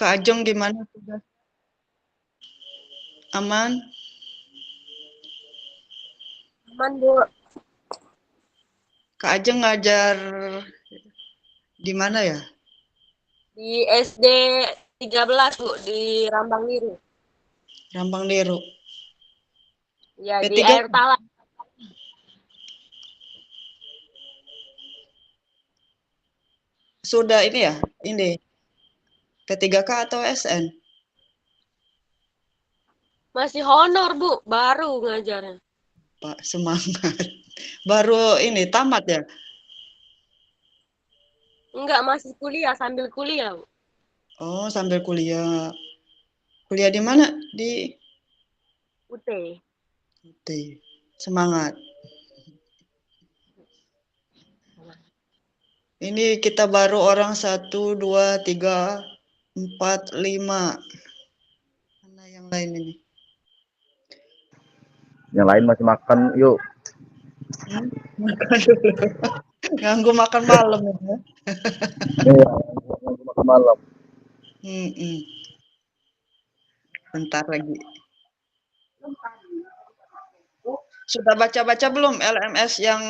Kak Ajeng gimana tugas? Aman? Aman, Bu. Kak Ajeng ngajar di mana ya? Di SD 13, Bu, di Rambang Biru. Rambang Deru. Ya, di P3 Air Talang. sudah ini ya? Ini P3K atau SN? Masih honor, Bu, baru ngajarnya. Pak, semangat. Baru ini tamat ya? Enggak, masih kuliah, sambil kuliah, Bu. Oh, sambil kuliah. Kuliah di mana? Di UT. UT. Semangat. Ini kita baru orang 1, 2, 3, 4, 5. Mana yang lain ini? Yang lain masih makan, yuk. Makan dulu. Ganggu makan malam ya. Iya, makan malam. Bentar lagi. Sudah baca-baca belum LMS yang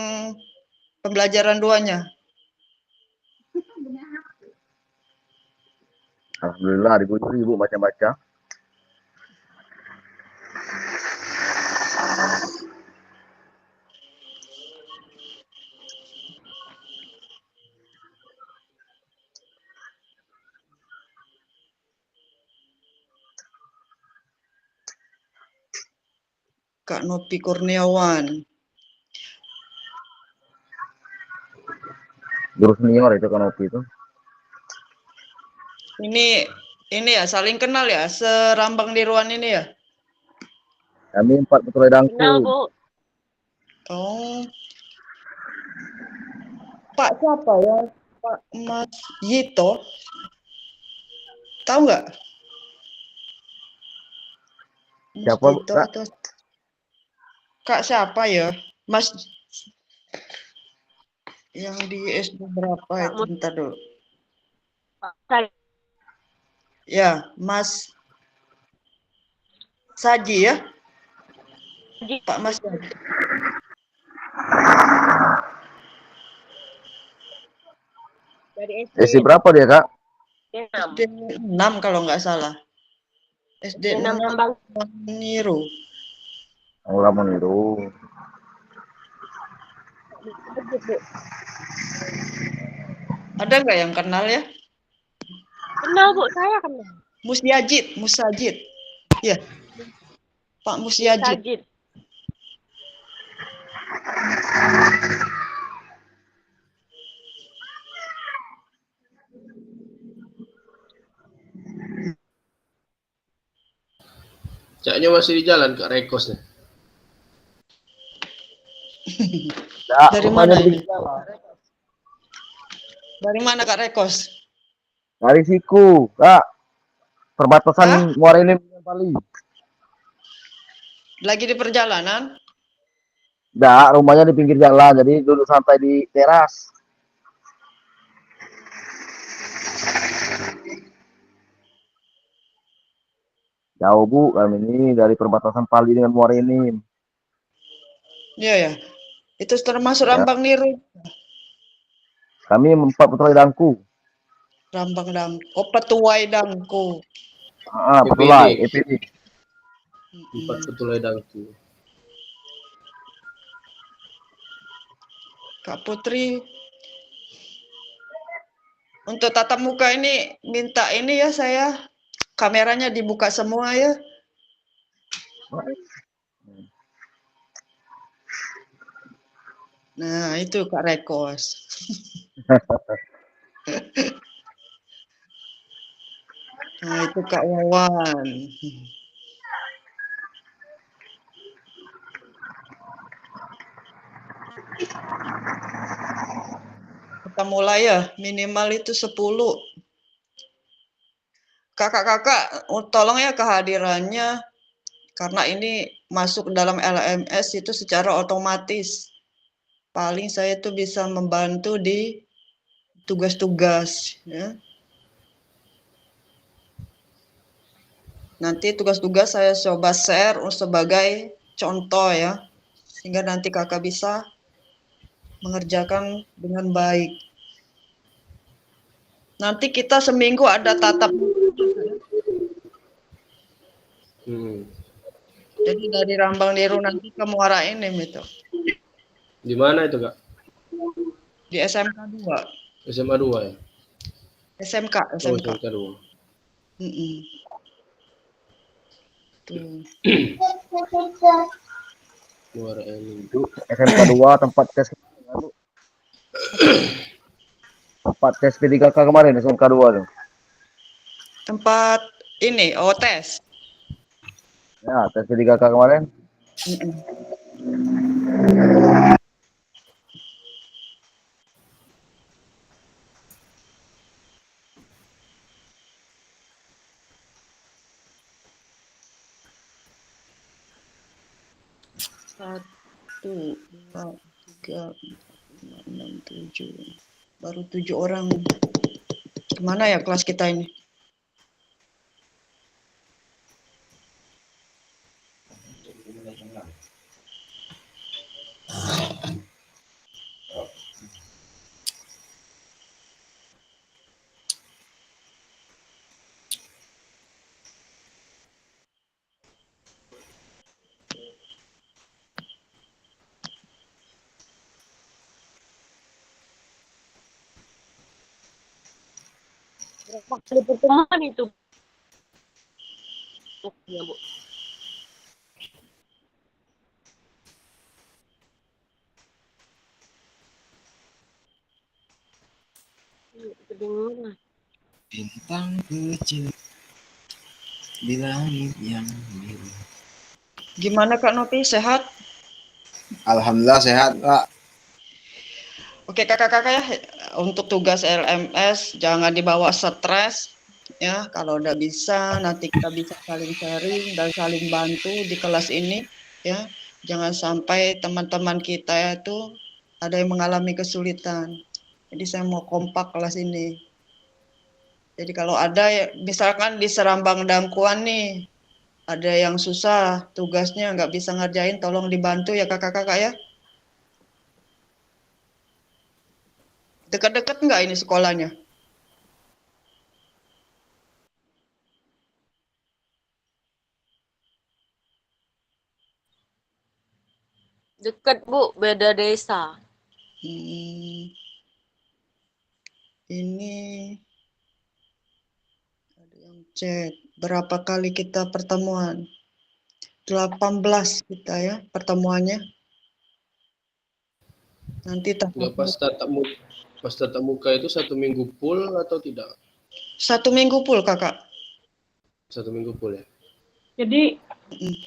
pembelajaran duanya? Alhamdulillah diguyur ibu baca-baca. Kak Nopi Kurniawan. Guru senior itu kan Opi itu. Ini ya saling kenal ya, serambang di ruan ini ya. Kami 4 betul dangku. Kenal, Bu. Oh, Pak siapa ya? Pak Mas Yito. Tahu nggak? Mas Siapa, Yito Kak? atau Kak siapa ya? Mas yang di SD berapa Kak itu? Bentar dulu. Musa. Ya, Mas Saji ya? Pak Mas Saji. Dari SD SD berapa dia, Kak? 6. SD 6 kalau nggak salah. SD SD 6 6 Rambang. Niru. Orang meniru. Bu. Ada nggak yang kenal ya? Kenal, Bu, saya kenal. Musajid. Ya, Pak Musyajid. Musajid. Caknya masih di jalan Kak Rekosnya. Nah, Dari mana ini? Dari mana Kak Rekos? dari Siku, Kak. Perbatasan Hah? Muara Enim Bali. Lagi di perjalanan? Enggak, rumahnya di pinggir jalan, jadi duduk santai di teras. Jauh, Bu, kami ini dari perbatasan Bali dengan Muara Enim. Iya ya. Itu termasuk Ya. Rambang Niru. Kami 4 betul dangku. Rambang Dangku. Oh, Petuai Dangku. Betul lah, EPD. 4 betul dangku. Kak Putri. Untuk tatap muka ini minta ini ya saya. Kameranya dibuka semua ya. Nah, itu Kak Rekos. Nah, itu Kak Wawan. Kita mulai ya, minimal itu 10. Kakak-kakak, tolong ya kehadirannya. Karena ini masuk dalam LMS itu secara otomatis. Paling saya tuh bisa membantu di tugas-tugas. Ya. Nanti tugas-tugas saya coba share sebagai contoh ya, sehingga nanti kakak bisa mengerjakan dengan baik. Nanti kita seminggu ada tatap muka. Jadi dari Rambang Deru nanti ke Muara Enim itu. Di mana itu, Kak? Di SMK 2. SMA 2 ya? SMK, Oh, SMK. SMK 2. Tuh. Muara Enim. Itu SMK 2 tempat tes P3K kemarin SMK 2 tuh. Tempat ini, tes. Ya, tes P3K kemarin. Satu, dua, tiga, empat, lima, enam, tujuh. Baru 7 orang. Kemana ya kelas kita ini? Berapa kali pertemuan itu? Ya, Bu. Kedengeran. Bintang kecil di langit yang biru. Gimana Kak Nopi, sehat? Alhamdulillah sehat, Pak. Oke kakak-kakak ya, untuk tugas LMS jangan dibawa stres ya. Kalau udah bisa nanti kita bisa saling sharing dan saling bantu di kelas ini ya. Jangan sampai teman-teman kita itu ada yang mengalami kesulitan. Jadi saya mau kompak kelas ini. Jadi kalau ada misalkan di Serambang Dangkuan nih ada yang susah tugasnya nggak bisa ngerjain, tolong dibantu ya kakak-kakak ya. Dekat-dekat nggak ini sekolahnya? Dekat, Bu, beda desa. Ini ada yang chat. Berapa kali kita pertemuan? 18 kita ya pertemuannya. Nanti Nggak pas tatap muka itu 1 minggu full atau tidak? 1 minggu full kakak. 1 minggu full ya? Jadi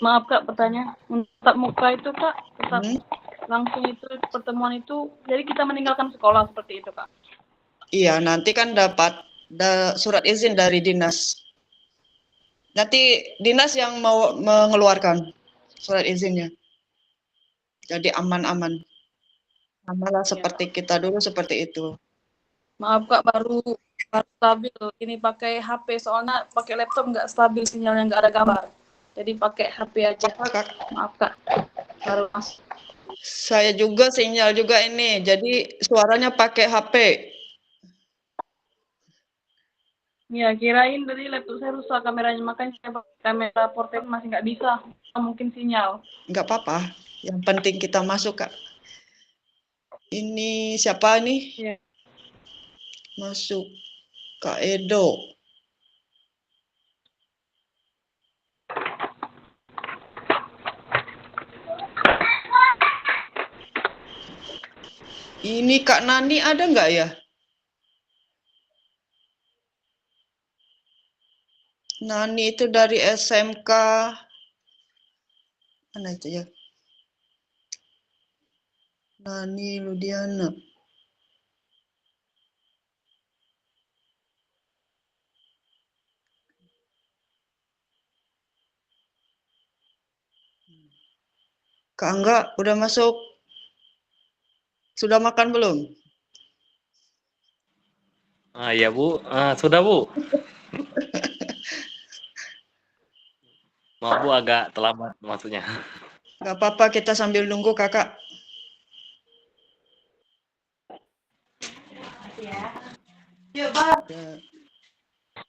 maaf Kak, pertanyaan untuk tatap muka itu Kak tetap langsung itu pertemuan itu, jadi kita meninggalkan sekolah seperti itu Kak? Iya, nanti kan dapat surat izin dari dinas. Nanti dinas yang mau mengeluarkan surat izinnya. Jadi aman-aman. Sama seperti kita dulu seperti itu. Maaf Kak, baru stabil. Ini pakai HP, soalnya pakai laptop nggak stabil sinyalnya, nggak ada gambar. Jadi pakai HP aja. Kak. Maaf Kak, baru masuk. Saya juga sinyal juga ini. Jadi suaranya pakai HP. Ya, kirain dari laptop saya rusak kameranya, makanya saya pakai kamera portable masih nggak bisa. Mungkin sinyal. Nggak apa-apa. Yang penting kita masuk Kak. Ini siapa nih? Ya. Masuk Kak Edo. Ini Kak Nani ada nggak ya? Nani itu dari SMK. Mana itu ya? Nani Ludiana. Kak Angga udah masuk? Sudah makan belum? Ah ya Bu, sudah Bu. Maaf Bu, agak terlambat maksudnya. Gak apa-apa, kita sambil nunggu kakak. Ya, Bang.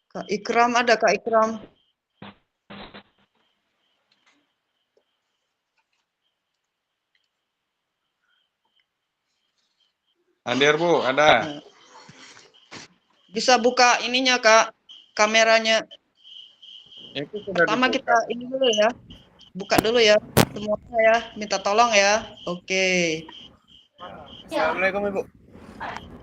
Kak Ikram ada, Kak Ikram. Hadir Bu, ada. Bisa buka ininya, Kak, kameranya. Itu sudah Pertama dibuka. kita ini dulu ya. Buka dulu ya semuanya ya. Minta tolong ya. Oke. Assalamualaikum Ibu.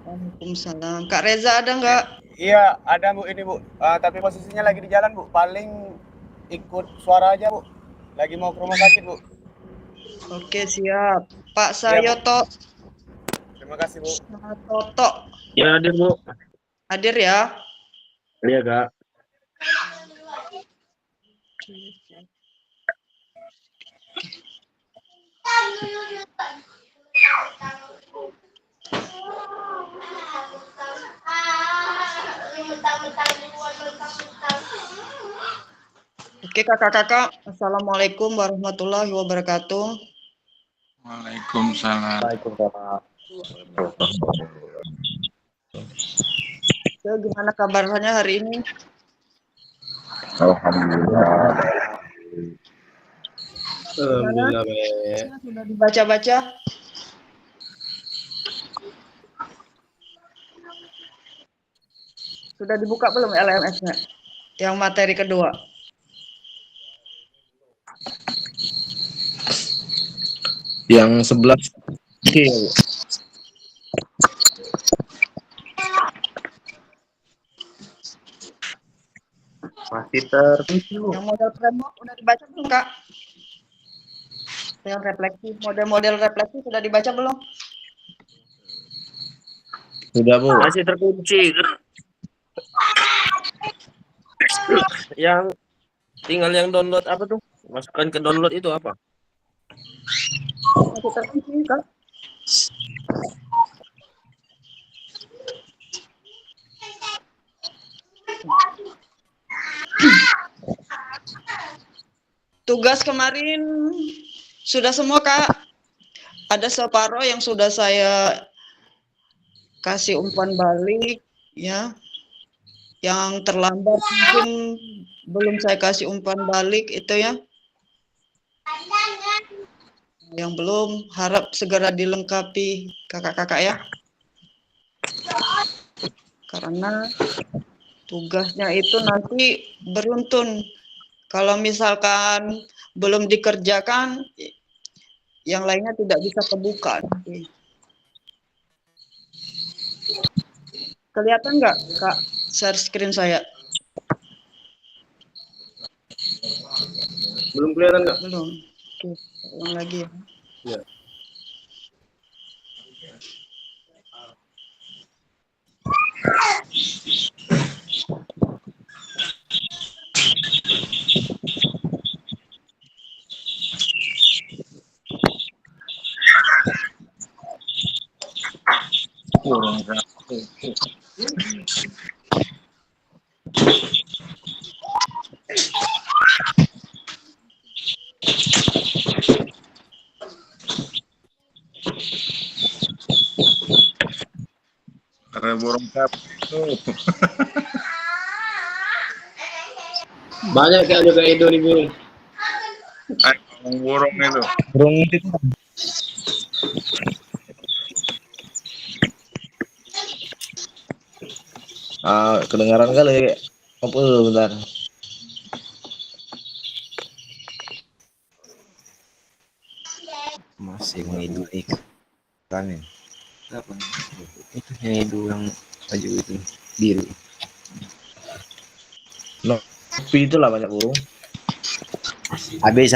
Waalaikumsalam. Kak Reza ada nggak? Iya, ada Bu ini Bu. Tapi posisinya lagi di jalan Bu. Paling ikut suara aja Bu. Lagi mau ke rumah sakit Bu. Oke, siap. Pak Iya, Bu. Sayoto Terima kasih Bu. Toto Ya hadir Bu. hadir ya. Iya Kak. Oke, kakak-kakak. Assalamualaikum warahmatullahi wabarakatuh. Waalaikumsalam. Waalaikumsalam. Ya, gimana kabarnya hari ini? Alhamdulillah. Alhamdulillah baik. Sudah dibaca-baca? Sudah dibuka belum LMS-nya? Yang materi kedua. Yang 11 Oke. Masih tertuju. Yang model framework udah dibaca belum, Kak? Yang refleksi, model-model refleksi sudah dibaca belum? Sudah Bu. Masih terkunci. Yang tinggal yang download apa tuh? Masukkan ke download itu apa? Masih terkunci, Kak? Tugas kemarin sudah semua, Kak. Ada separuh yang sudah saya kasih umpan balik, ya. Yang terlambat mungkin belum saya kasih umpan balik itu ya. Yang belum harap segera dilengkapi kakak-kakak ya. Karena tugasnya itu nanti beruntun. Kalau misalkan belum dikerjakan, yang lainnya tidak bisa kebuka. Kelihatan nggak, Kak, share screen saya? Belum kelihatan nggak? Belum. Oke, ulang lagi ya. Ya. Ada burung itu. Banyak kayak juga Indo nih Bu. Burung itu. Burung itu. Kedengaran kali. Apa bentar. Masih menghidup iklan ya. Apa? Itu yang hidup yang baju itu biru. No, tapi itulah banyak burung. Habis.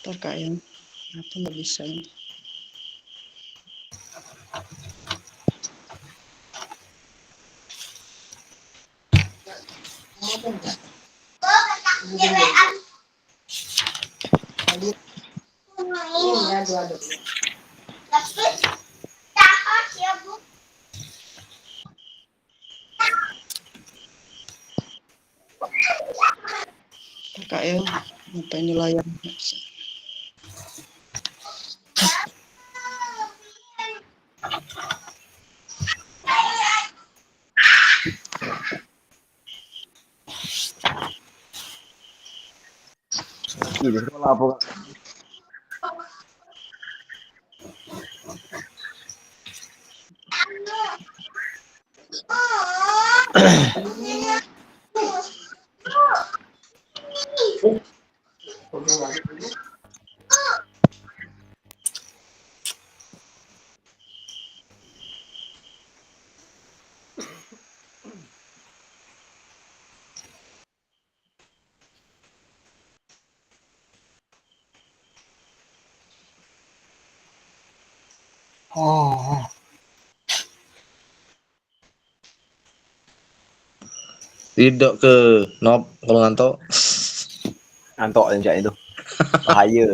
Ntar Kak ya, kenapa nggak bisa ini? Kakak ya, apa ini layar? Di sekolah apa? Tidak ke Nop kalau ngantuk. Ngantuk aja itu. Bahaya.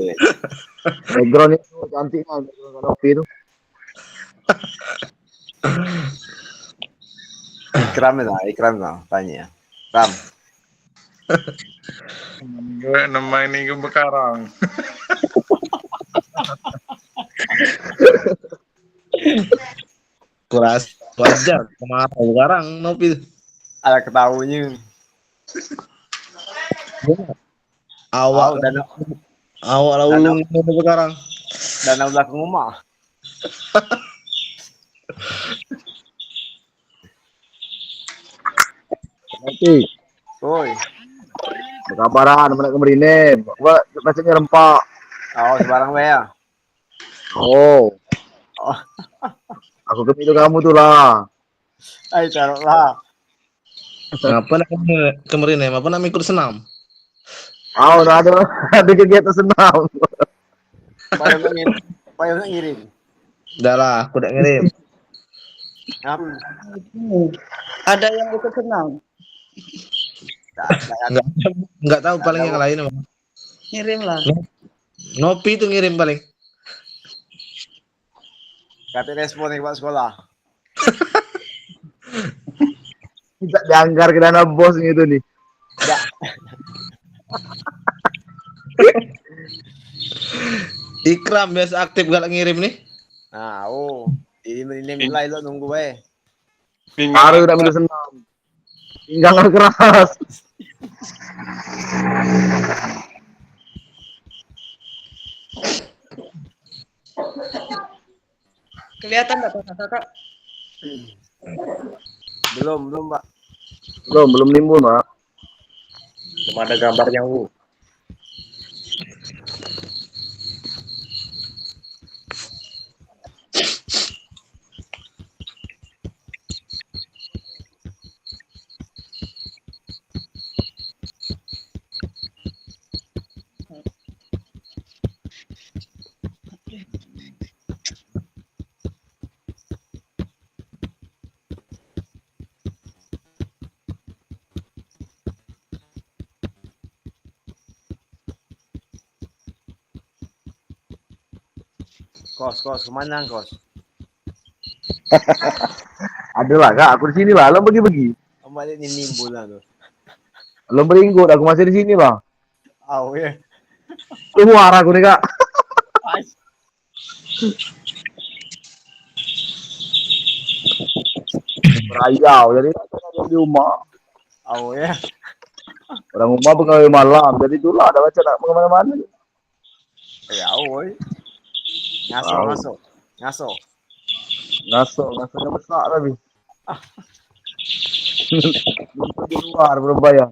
Background itu cantik kan, background Novi itu. Ikram lah, tanya. Ram, Gue nama ini gue bekarang. Kuras wajar kemarin sekarang Nopi. ada ketahunya. Awak awak lalu ini sekarang. Danau belakang rumah. Nanti, Woi, kabaran mana kemarin gua macamnya rempak. oh sebarang be ya. Oh, Oh, aku ke itu kamu tuh lah. ayo taruh lah. Ngapa nak kemarin ya? Apa nak ikut senam? Oh, udah ada kegiatan senam. Payung ngirim. Udah lah, aku udah ngirim. Ada yang ikut senam? Enggak tahu paling yang lain. Ngirim lah. Nopi itu ngirim paling. Kata respon nih Pak sekolah. Tidak dianggar ke dana bos gitu nih. Enggak. Ikram biasa aktif galak ngirim nih. Nah, ini mulai lo nunggu be. Baru udah minum senam. Pinggang keras. Kelihatan nggak kakak? Belum, Pak. Belum nimbul, Mak. Cuma ada gambarnya, Bu. Kos, kemana kos? Adalah kak, aku di sini lah. Lo pergi. Kembali ini nimbulan tuh. Lo beringgut, aku masih di sini lah. Oh ya. Keluar aku nih kak. Berayau, jadi di rumah. Oh ya. Orang rumah pegawai malam, jadi itulah ada baca nak kemana-mana. Ya, woi. Ngaso. Ngasonya besar tapi. Di luar belum bayar.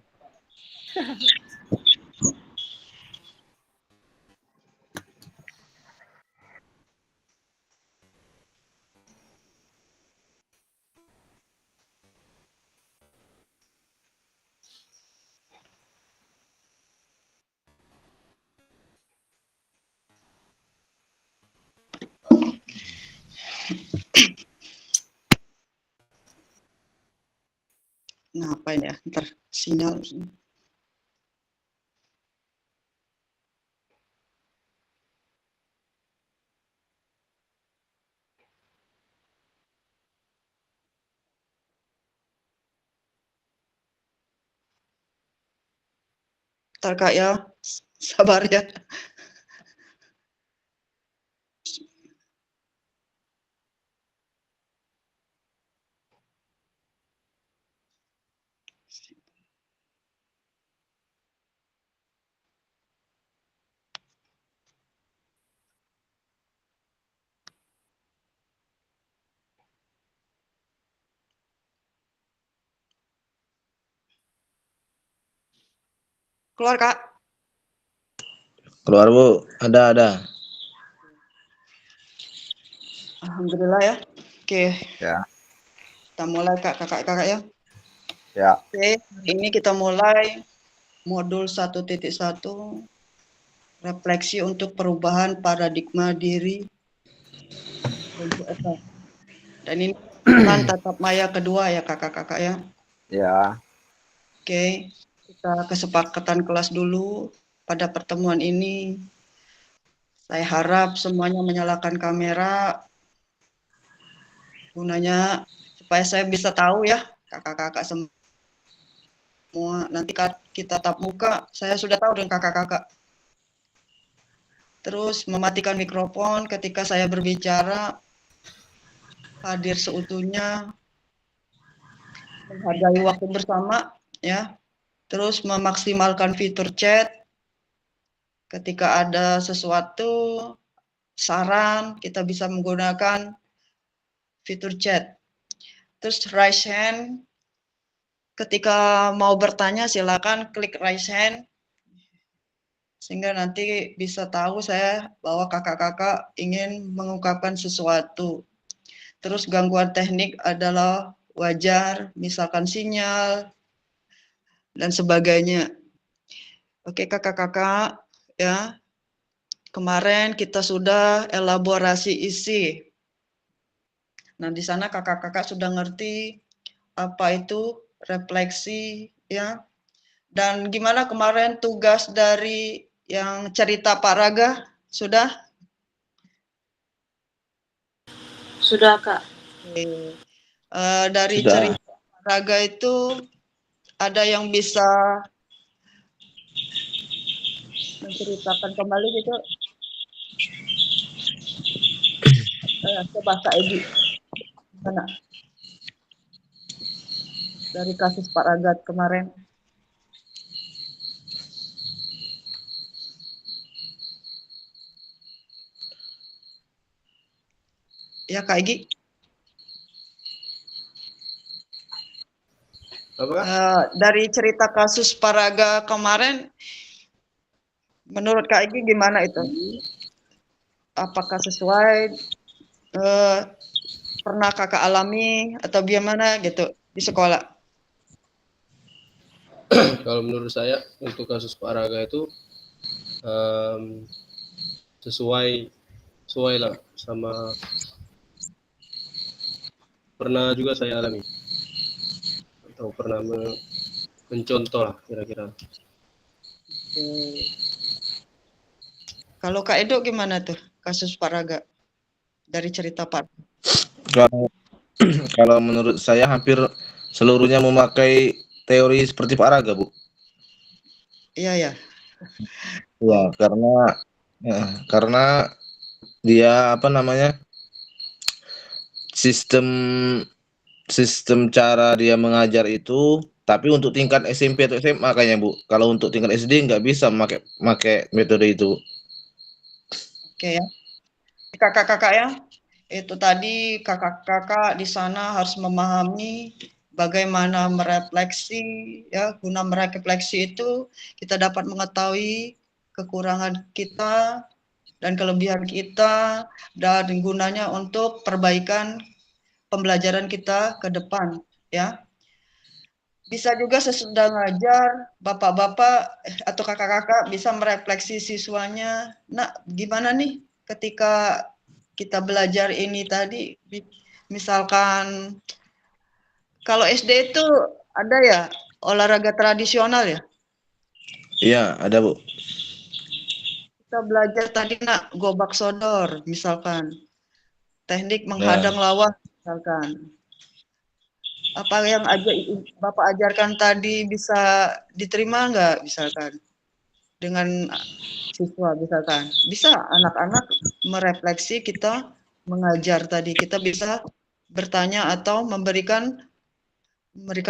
Ngapain ya? Ntar sinyal. Ntar Kak ya, sabar ya. Keluar Kak. Keluar Bu, ada. Alhamdulillah ya. Oke, Ya. kita mulai kakak-kakak ya. Ya. Oke, hari ini kita mulai modul 1.1 refleksi untuk perubahan paradigma diri. Dan ini kan tatap maya kedua ya kakak-kakak ya. Ya. Oke, kita kesepakatan kelas dulu pada pertemuan ini. Saya harap semuanya menyalakan kamera gunanya supaya saya bisa tahu ya kakak-kakak semua. Nanti kita tatap muka, saya sudah tahu dengan kakak-kakak. Terus mematikan mikrofon ketika saya berbicara, hadir seutuhnya, menghargai waktu bersama ya. Terus memaksimalkan fitur chat. Ketika ada sesuatu saran, kita bisa menggunakan fitur chat. Terus raise hand. Ketika mau bertanya silakan klik raise hand. Sehingga nanti bisa tahu saya bahwa kakak-kakak ingin mengungkapkan sesuatu. Terus gangguan teknik adalah wajar, misalkan sinyal dan sebagainya. Oke kakak-kakak ya. Kemarin kita sudah elaborasi isi. Nah, di sana kakak-kakak sudah ngerti apa itu refleksi ya. Dan gimana kemarin tugas dari yang cerita Pak Raga? Sudah? Sudah Kak. Oke. Dari Sudah. cerita Pak Raga itu ada yang bisa menceritakan kembali gitu? Coba Kak Edi. Mana? Dari kasus Pak Raga kemarin. Ya Kak Egi. Dari cerita kasus Pak Raga kemarin, menurut Kak Egi gimana itu? Apakah sesuai pernah kakak alami atau bagaimana gitu di sekolah? Kalau menurut saya untuk kasus Pak Raga itu sesuai lah sama pernah juga saya alami atau pernah mencontoh lah kira-kira. Kalau Kak Edo gimana tuh kasus Pak Raga dari cerita Pak? Kalau menurut saya hampir seluruhnya memakai teori seperti Pak Raga, Bu. Iya ya. Ya, karena dia apa namanya? Sistem cara dia mengajar itu, tapi untuk tingkat SMP atau SMA kayaknya Bu. Kalau untuk tingkat SD nggak bisa pakai metode itu. Oke ya. Kakak-kakak ya, itu tadi kakak-kakak di sana harus memahami bagaimana merefleksi ya. Guna merefleksi itu kita dapat mengetahui kekurangan kita dan kelebihan kita dan gunanya untuk perbaikan pembelajaran kita ke depan ya. Bisa juga sesudah ngajar bapak-bapak atau kakak-kakak bisa merefleksi siswanya. Nah, gimana nih ketika kita belajar ini tadi, misalkan kalau SD itu ada ya olahraga tradisional ya? Iya, ada Bu. Kita belajar tadi nak gobak sodor misalkan, teknik menghadang lawan misalkan. Apa yang Bapak ajarkan tadi bisa diterima nggak misalkan? dengan siswa misalkan. Bisa anak-anak merefleksi kita mengajar tadi. Kita bisa bertanya atau memberikan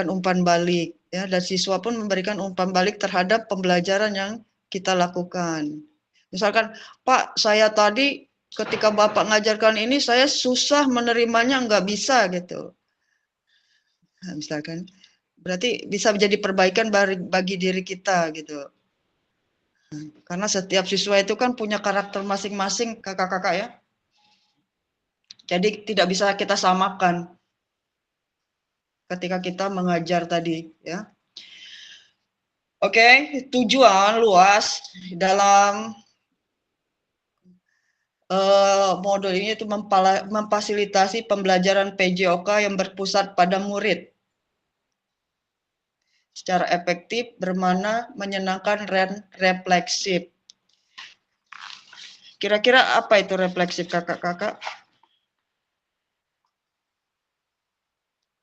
umpan balik ya, dan siswa pun memberikan umpan balik terhadap pembelajaran yang kita lakukan. Misalkan, Pak, saya tadi ketika Bapak ngajarkan ini saya susah menerimanya, nggak bisa gitu. Nah, misalkan, berarti bisa menjadi perbaikan bagi diri kita gitu. Karena setiap siswa itu kan punya karakter masing-masing, kakak-kakak ya. Jadi tidak bisa kita samakan ketika kita mengajar tadi ya. Oke, tujuan luas dalam modul ini itu memfasilitasi pembelajaran PJOK yang berpusat pada murid secara efektif, bermakna, menyenangkan, refleksif. Kira-kira apa itu refleksif, kakak-kakak?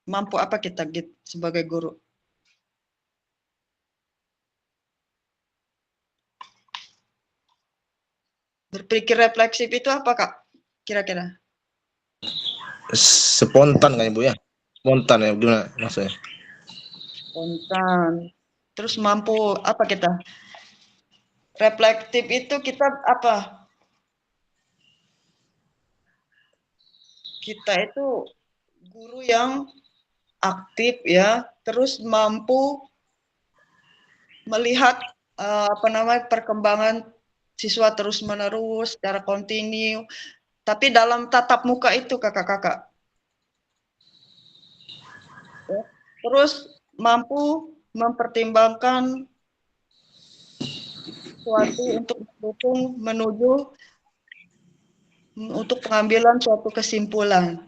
Mampu apa kita sebagai guru? Berpikir refleksif itu apa, Kak? Kira-kira? Spontan kan Ibu ya? Spontan ya, gimana maksudnya? Spontan. Terus mampu apa kita? Reflektif itu kita apa? Kita itu guru yang aktif ya, terus mampu melihat perkembangan siswa terus-menerus secara kontinu, tapi dalam tatap muka itu kakak-kakak. Terus mampu mempertimbangkan sesuatu untuk mendukung menuju untuk pengambilan suatu kesimpulan.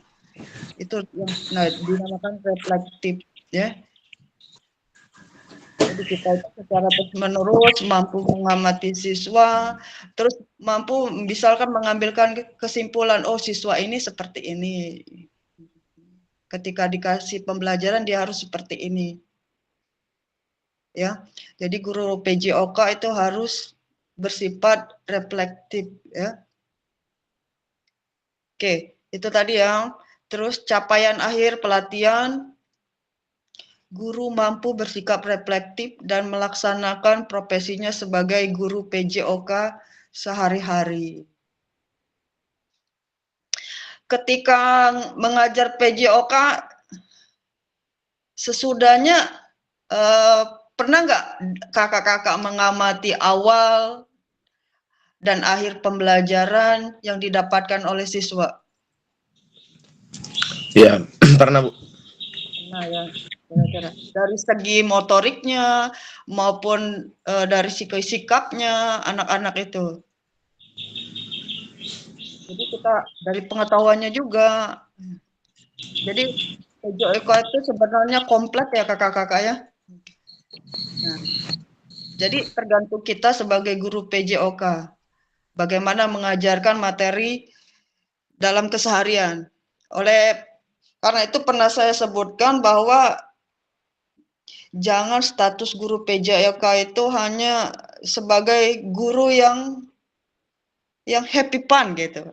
Itu yang dinamakan reflektif ya. Jadi kita secara terus-menerus mampu mengamati siswa, terus mampu misalkan mengambilkan kesimpulan, oh siswa ini seperti ini. Ketika dikasih pembelajaran dia harus seperti ini. Ya. Jadi guru PJOK itu harus bersifat reflektif ya. Oke, itu tadi yang terus capaian akhir pelatihan. Guru mampu bersikap reflektif dan melaksanakan profesinya sebagai guru PJOK sehari-hari. Ketika mengajar PJOK, sesudahnya pernah nggak kakak-kakak mengamati awal dan akhir pembelajaran yang didapatkan oleh siswa? Ya, pernah Bu. Nah ya. Dari segi motoriknya maupun dari sikapnya anak-anak itu. Jadi kita dari pengetahuannya juga. Jadi PJOK itu sebenarnya kompleks ya kakak-kakak ya. Nah, jadi tergantung kita sebagai guru PJOK bagaimana mengajarkan materi dalam keseharian. Karena itu pernah saya sebutkan bahwa jangan status guru PJOK itu hanya sebagai guru yang happy fun gitu.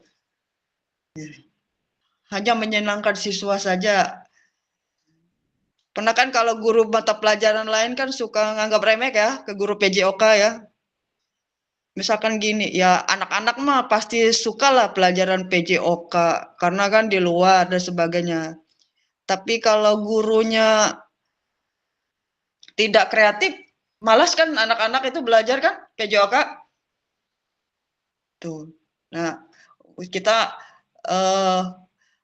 Hanya menyenangkan siswa saja. Pernah kan kalau guru mata pelajaran lain kan suka nganggap remeh ya ke guru PJOK ya. Misalkan gini, ya anak-anak mah pasti suka lah pelajaran PJOK karena kan di luar dan sebagainya. Tapi kalau gurunya tidak kreatif, malas kan anak-anak itu belajar kan PJOK. Tuh. Nah, kita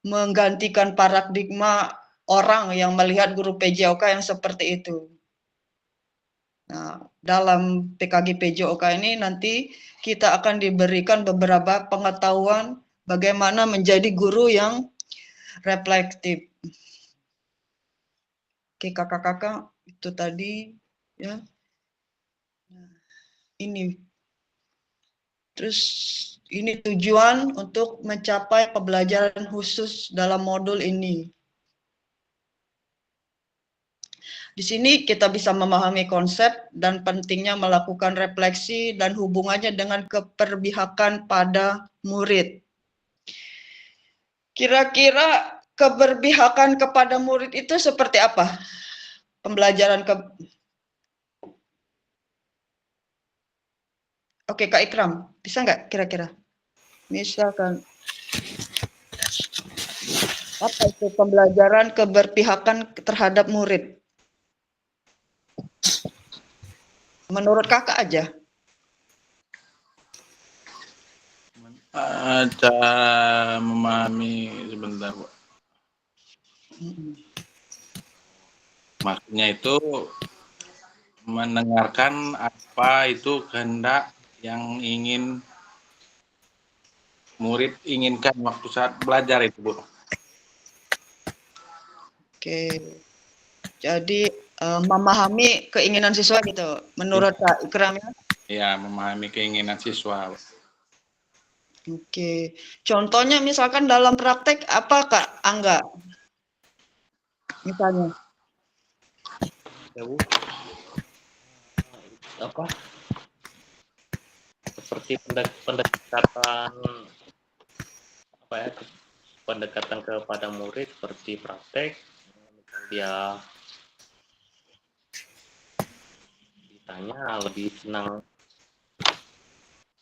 menggantikan paradigma orang yang melihat guru PJOK yang seperti itu. Nah, dalam PKG PJOK ini nanti kita akan diberikan beberapa pengetahuan bagaimana menjadi guru yang reflektif. Oke, kakak-kakak, itu tadi ya. Nah, ini. Terus ini tujuan untuk mencapai pembelajaran khusus dalam modul ini. Di sini kita bisa memahami konsep dan pentingnya melakukan refleksi dan hubungannya dengan keberpihakan pada murid. Kira-kira keberpihakan kepada murid itu seperti apa? Pembelajaran Oke, Kak Ikram, bisa nggak kira-kira? Misalkan, apa itu pembelajaran keberpihakan terhadap murid? Menurut kakak aja. Cara memahami sebentar, Bu. Maksudnya itu mendengarkan apa itu kehendak yang ingin murid inginkan waktu saat belajar itu, Bu. Oke. Jadi memahami keinginan siswa gitu, menurut Kak Ikram ya? Ya, memahami keinginan siswa. Oke. Contohnya misalkan dalam praktek apa Kak Angga? Misalnya. Ya, Bu. Apa? Seperti pendekatan apa ya? Pendekatan kepada murid seperti praktek, dia ditanya lebih senang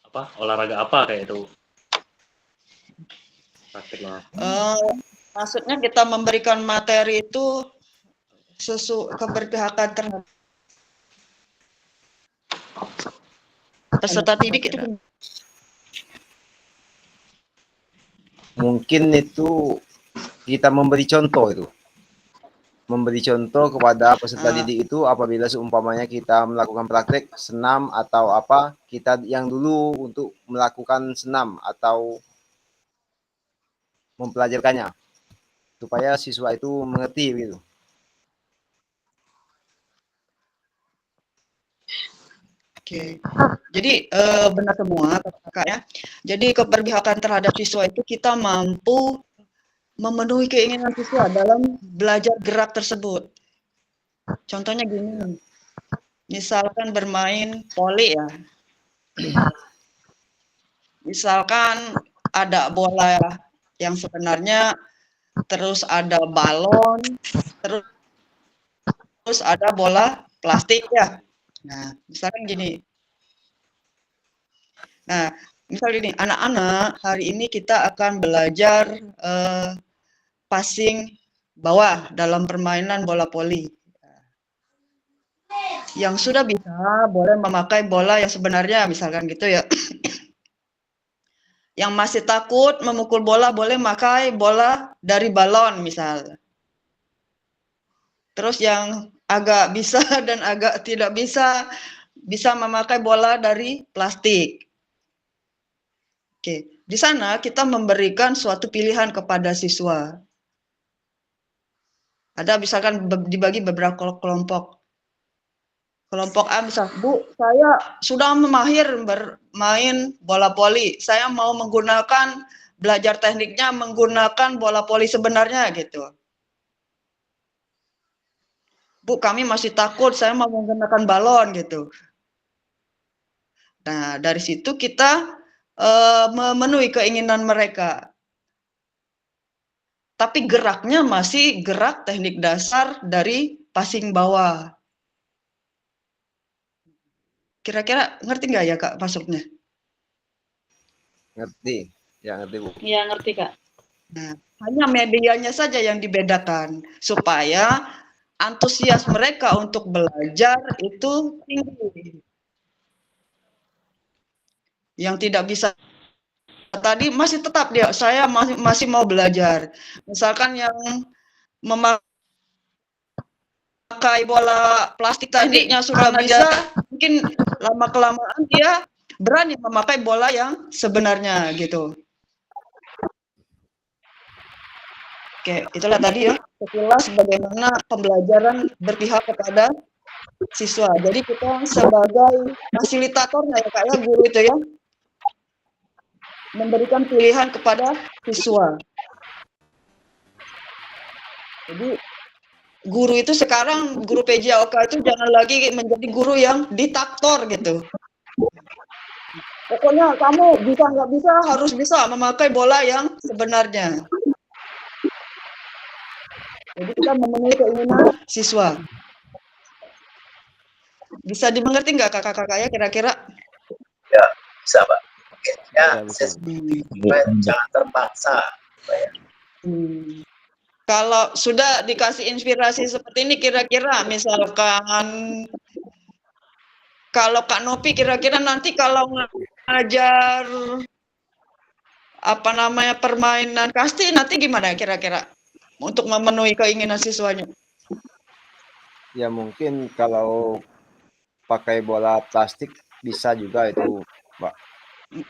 apa olahraga apa kayak itu prakteknya. Maksudnya kita memberikan materi itu keberpihakan terhadap peserta didik itu. Mungkin itu kita memberi contoh itu. Memberi contoh kepada peserta didik itu apabila seumpamanya kita melakukan praktek senam atau apa, kita yang dulu untuk melakukan senam atau mempelajarkannya supaya siswa itu mengerti gitu. Oke, jadi benar semua kakak ya. Jadi keberpihakan terhadap siswa itu kita mampu memenuhi keinginan siswa dalam belajar gerak tersebut. Contohnya gini, misalkan bermain voli ya. Misalkan ada bola yang sebenarnya, terus ada balon, terus ada bola plastik ya. Nah, misalkan gini. Nah, misal gini, anak-anak hari ini kita akan belajar passing bawah dalam permainan bola voli. Yang sudah bisa boleh memakai bola yang sebenarnya, misalkan gitu ya. Yang masih takut memukul bola boleh memakai bola dari balon misal. Terus yang agak bisa dan agak tidak bisa memakai bola dari plastik. Oke, di sana kita memberikan suatu pilihan kepada siswa. Ada misalkan dibagi beberapa kelompok. Kelompok A misal, Bu, saya sudah memahir bermain bola voli. Saya mau belajar tekniknya menggunakan bola voli sebenarnya gitu. Bu, kami masih takut, saya mau menggunakan balon gitu. Nah, dari situ kita memenuhi keinginan mereka. Tapi geraknya masih gerak teknik dasar dari passing bawah. Kira-kira ngerti nggak ya Kak maksudnya? Ngerti, ya ngerti Bu. Iya ngerti Kak. Nah, hanya medianya saja yang dibedakan supaya antusias mereka untuk belajar itu tinggi. Yang tidak bisa tadi masih tetap saya masih mau belajar. Misalkan yang memakai bola plastik tekniknya sudah bisa, mungkin lama-kelamaan dia berani memakai bola yang sebenarnya gitu. Oke, itulah tadi ya sekilas bagaimana pembelajaran berpihak kepada siswa. Jadi kita sebagai fasilitatornya ya Kak ya, guru itu ya, memberikan pilihan kepada siswa. Jadi guru itu sekarang, guru PJOK itu jangan lagi menjadi guru yang diktator gitu. Pokoknya kamu bisa nggak bisa harus bisa memakai bola yang sebenarnya. Jadi kita memenuhi keinginan siswa. Bisa dimengerti nggak kakak-kakak ya kira-kira? Ya, bisa Pak. Oke, ya, jangan terpaksa. Kalau sudah dikasih inspirasi seperti ini, kira-kira misalkan kalau Kak Nopi kira-kira nanti kalau ngajar apa namanya permainan kasti nanti gimana kira-kira untuk memenuhi keinginan siswanya? Ya mungkin kalau pakai bola plastik bisa juga itu, Mbak.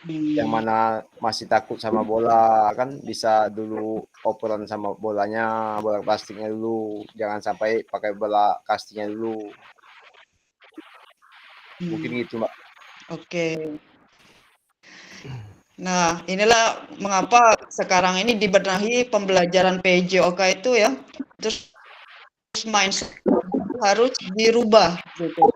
Yang mana masih takut sama bola kan bisa dulu operan sama bolanya, bola plastiknya dulu. Jangan sampai pakai bola kastinya dulu. Mungkin gitu, Mbak. Oke. Nah, inilah mengapa sekarang ini dibenahi pembelajaran PJOK itu ya. Terus mindset harus dirubah gitu.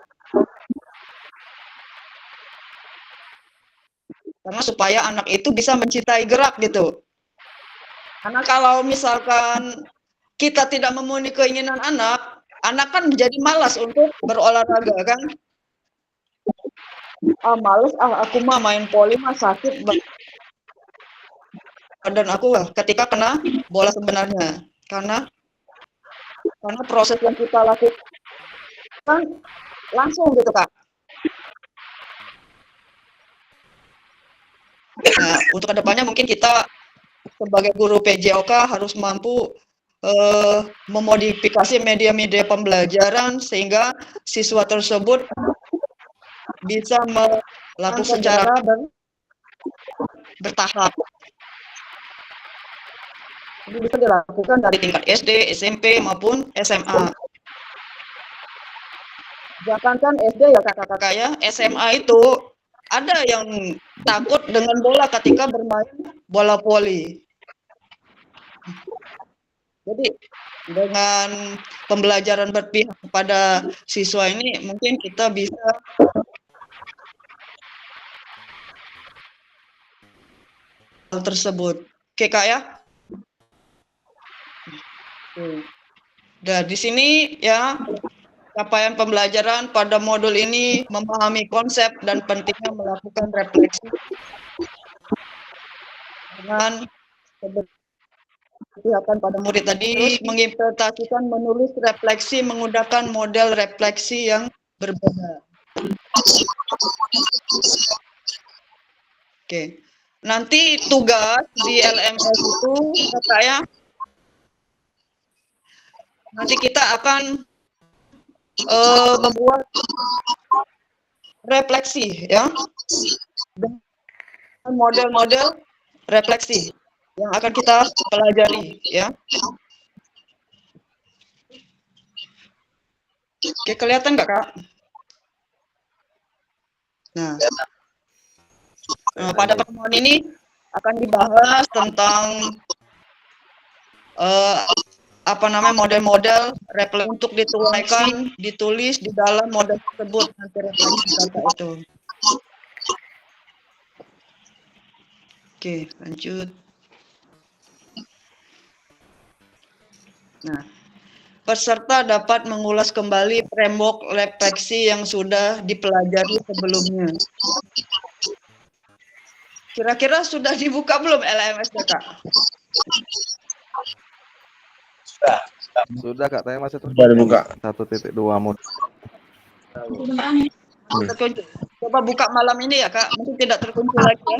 Karena supaya anak itu bisa mencintai gerak gitu. Karena kalau misalkan kita tidak memenuhi keinginan anak, anak kan menjadi malas untuk berolahraga kan. Males, aku mah main voli mah sakit badan aku ketika kena bola sebenarnya. Karena proses yang kita lakukan langsung gitu Kak. Nah, untuk kedepannya mungkin kita sebagai guru PJOK harus mampu memodifikasi media-media pembelajaran sehingga siswa tersebut bisa melakukan secara bertahap. Ini bisa dilakukan dari tingkat SD, SMP maupun SMA. Jangankan SD ya kakak-kakak ya, SMA itu ada yang takut dengan bola ketika bermain bola voli. Jadi dengan pembelajaran berpihak kepada siswa ini mungkin kita bisa hal tersebut. Oke Kak ya. Dan di sini ya capaian pembelajaran pada modul ini memahami konsep dan pentingnya melakukan refleksi dengan keberpihakan pada murid tadi, terus mengimplementasikan menulis refleksi menggunakan model refleksi yang berbeda. Oke, nanti tugas di LMS itu Kakak ya, nanti kita akan membuat refleksi ya dengan model-model refleksi yang akan kita pelajari ya. Oke, kelihatan nggak Kak? Nah, pada pertemuan ini akan dibahas tentang apa namanya model-model refleksi untuk ditulis di dalam model tersebut nanti refleksi data itu. Oke, lanjut. Nah, peserta dapat mengulas kembali framework refleksi yang sudah dipelajari sebelumnya. Kira-kira sudah dibuka belum LMS Kak? Sudah Kak, saya masih terus dibuka 1.2 mod. Terkunci. Coba buka malam ini ya Kak, mungkin tidak terkunci lagi ya.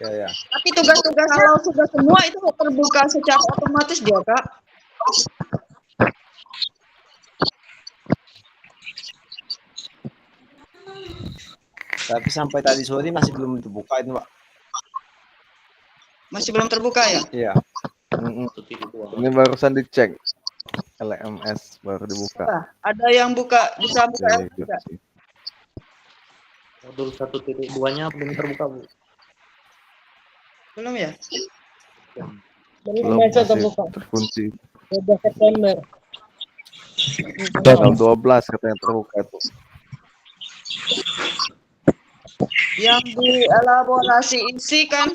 Ya. Tapi tugas-tugas kalau sudah semua itu terbuka secara otomatis dia Kak. Tapi sampai tadi sore masih belum terbuka itu, Pak. Masih belum terbuka ya? Iya. Ini barusan dicek. LMS baru dibuka. Nah, ada yang buka, bisa buka ya? Tidak? Modul 1.2-nya belum terbuka, Bu. Belum ya? Belum, masih terkunci. 13 September. Tanggal 12 katanya terbuka tuh. Yang dielaborasi isi kan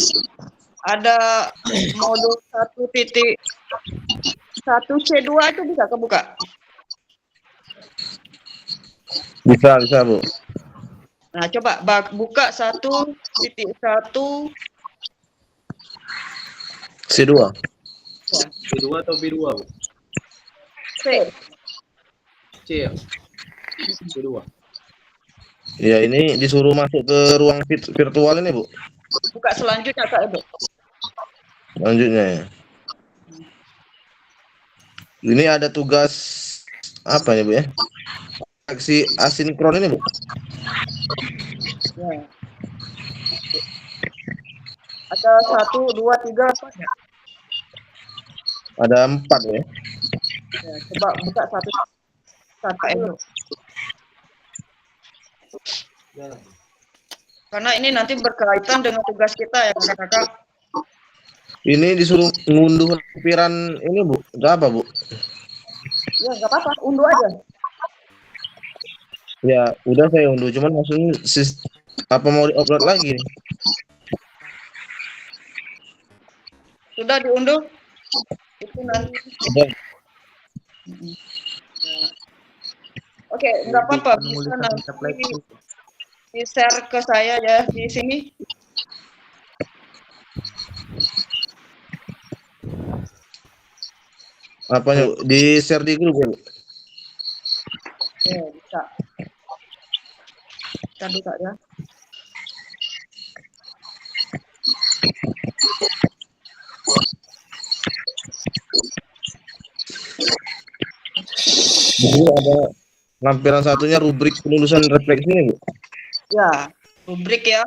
ada modul 1.1C2 itu bisa kebuka. Bisa, Bu. Nah, coba buka 1.1 C2. B2 atau B2, Bu? C. C ya? B2. Ya, ini disuruh masuk ke ruang virtual ini, Bu. Buka selanjutnya, Kak Edo. Selanjutnya ya. Ini ada tugas apa ya, Bu ya? Aksi asinkron ini, Bu. Ya. Ada 1, 2, 3 apa ya? Ada 4 ya. Ya, coba buka satu dulu. Karena ini nanti berkaitan dengan tugas kita ya kakak-kakak. Ini disuruh ngunduh lampiran ini, Bu. Udah apa, Bu? Ya nggak apa-apa, unduh aja. Ya, udah saya unduh. Cuman maksudnya apa mau diupload lagi nih? Sudah diunduh? Itu nanti. Udah. Oke, nggak apa-apa. Bisa nanti di-share ke saya ya di sini. Apanya, Bu? Di-share di grup, Bu? Ya, bisa. Kita buka ya. Jadi ada lampiran satunya rubrik penulisan refleksi ini, Bu. Ya, rubrik ya.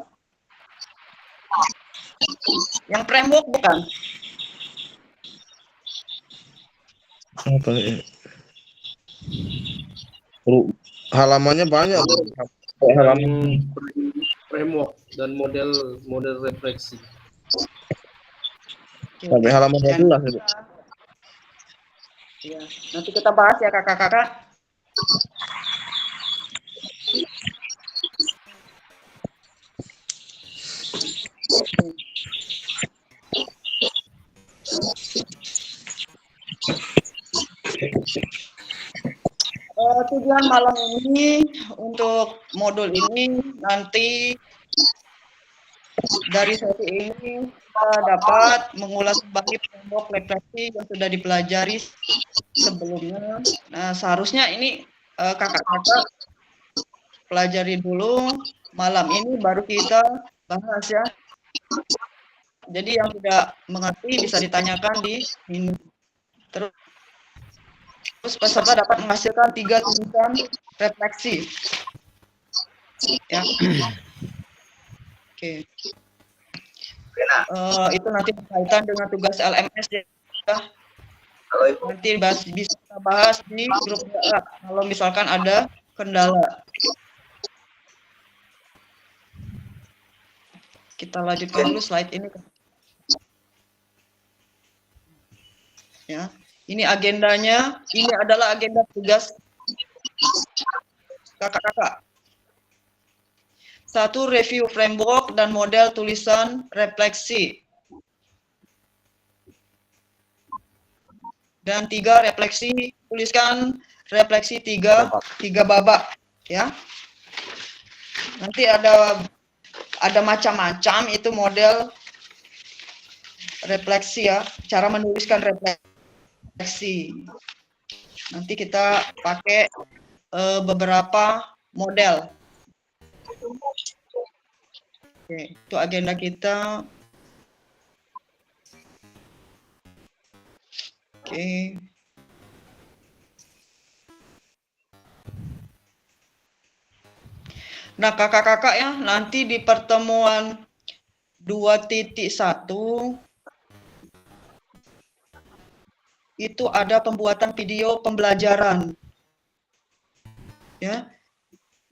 Yang framework bukan? Apa ini? Halamannya banyak, Bu. Halaman framework dan model refleksi. Sampai halaman 12 ya. Ya, nanti kita bahas ya kakak-kakak. Tujuan malam ini untuk modul ini nanti dari sesi ini kita dapat mengulas kembali framework refleksi yang sudah dipelajari sebelumnya. Nah, seharusnya ini kakak-kakak pelajari dulu, malam ini baru kita bahas ya. Jadi yang tidak mengerti bisa ditanyakan di sini. Terus peserta dapat menghasilkan 3 tulisan refleksi. Ya. Oke. Itu nanti berkaitan dengan tugas LMS ya. Nanti bisa kita bahas di grup WA kalau misalkan ada kendala. Kita lanjutkan dulu slide ini. Ya, ini agendanya. Ini adalah agenda tugas kakak-kakak. 1. Review framework dan model tulisan refleksi. Dan 3. Refleksi, tuliskan refleksi 3 babak ya. Nanti ada macam-macam itu model refleksi ya, cara menuliskan refleksi. Nanti kita pakai beberapa model. Oke, itu agenda kita. Oke. Nah, kakak-kakak ya, nanti di pertemuan 2.1 itu ada pembuatan video pembelajaran. Ya.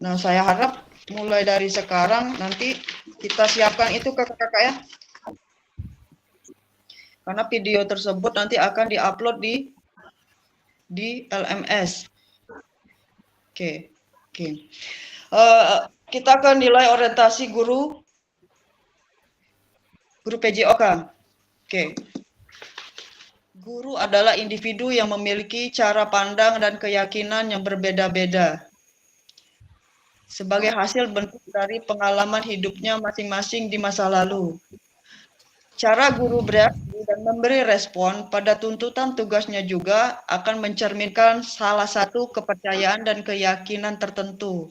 Nah, saya harap mulai dari sekarang nanti kita siapkan itu kakak-kakak ya. Karena video tersebut nanti akan diupload di di LMS. Oke. Kita ke nilai orientasi guru PJOK. Oke. Guru adalah individu yang memiliki cara pandang dan keyakinan yang berbeda-beda. Sebagai hasil bentuk dari pengalaman hidupnya masing-masing di masa lalu. Cara guru bereaksi dan memberi respon pada tuntutan tugasnya juga akan mencerminkan salah satu kepercayaan dan keyakinan tertentu,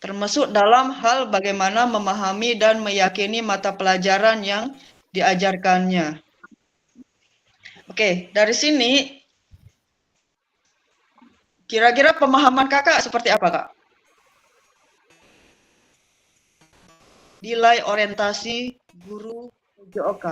termasuk dalam hal bagaimana memahami dan meyakini mata pelajaran yang diajarkannya. Oke, dari sini kira-kira pemahaman kakak seperti apa, Kak? Nilai orientasi guru PJOK.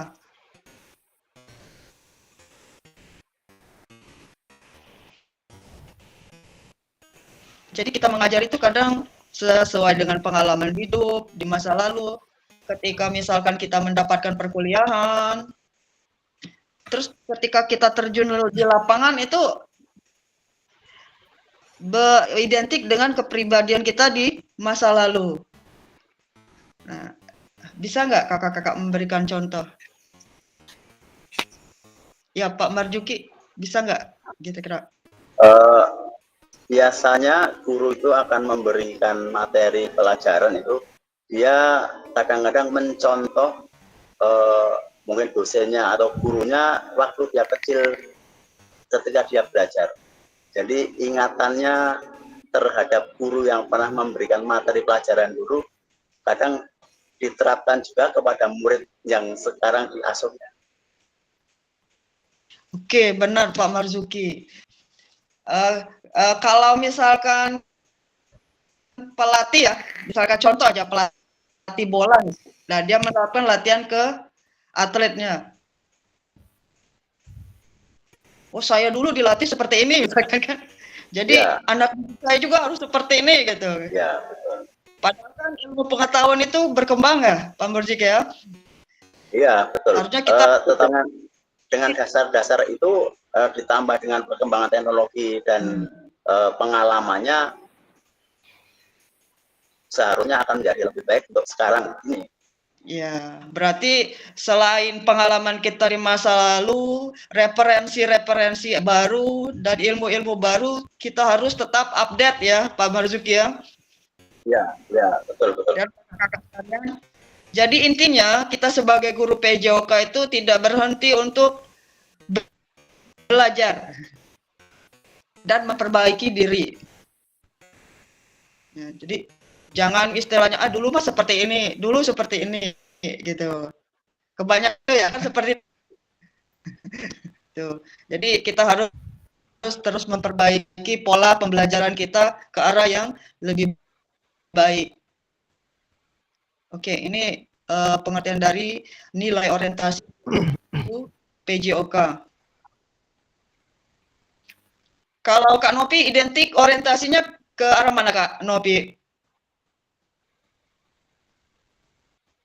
Jadi kita mengajar itu kadang sesuai dengan pengalaman hidup di masa lalu. Ketika misalkan kita mendapatkan perkuliahan, terus ketika kita terjun di lapangan itu identik dengan kepribadian kita di masa lalu. Nah, bisa nggak kakak-kakak memberikan contoh? Ya Pak Marjuki, bisa nggak kira-kira? Biasanya guru itu akan memberikan materi pelajaran itu, dia kadang-kadang mencontoh mungkin dosennya atau gurunya waktu dia kecil ketika dia belajar. Jadi ingatannya terhadap guru yang pernah memberikan materi pelajaran dulu kadang diterapkan juga kepada murid yang sekarang diasuhnya. Oke, benar Pak Marzuki. Kalau misalkan pelatih ya, misalkan contoh aja pelatih bola, nah dia menerapkan latihan ke atletnya. Oh saya dulu dilatih seperti ini, misalkan kan. Jadi anak saya juga harus seperti ini gitu. Ya, betul. Padahal kan ilmu pengetahuan itu berkembang ya, Pak Marzuki ya? Iya, betul. Harusnya kita dengan dasar-dasar itu ditambah dengan perkembangan teknologi dan pengalamannya seharusnya akan menjadi lebih baik untuk sekarang ini. Ya, berarti selain pengalaman kita di masa lalu, referensi-referensi baru dan ilmu-ilmu baru, kita harus tetap update ya, Pak Marzuki ya? Ya, betul. Jadi intinya kita sebagai guru PJOK itu tidak berhenti untuk belajar dan memperbaiki diri. Ya, jadi jangan istilahnya dulu mah seperti ini, dulu seperti ini gitu. Kebanyakan ya kan seperti itu. Jadi kita harus terus memperbaiki pola pembelajaran kita ke arah yang lebih baik. Oke, ini pengertian dari nilai orientasi PJOK. Kalau Kak Nopi identik orientasinya ke arah mana Kak Nopi?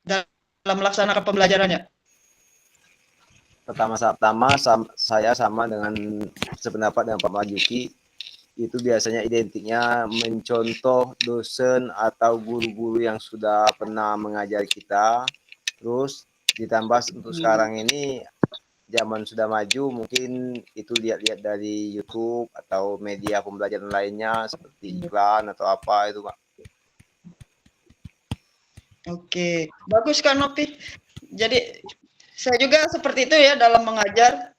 Dalam melaksanakan pembelajarannya? Pertama saya sama dengan sependapat dengan Pak Marzuki. Itu biasanya identiknya mencontoh dosen atau guru-guru yang sudah pernah mengajar kita. Terus ditambah untuk sekarang ini zaman sudah maju, mungkin itu lihat-lihat dari YouTube atau media pembelajaran lainnya seperti iklan atau apa itu Pak. Oke, bagus Kak Nopi. Jadi saya juga seperti itu ya dalam mengajar.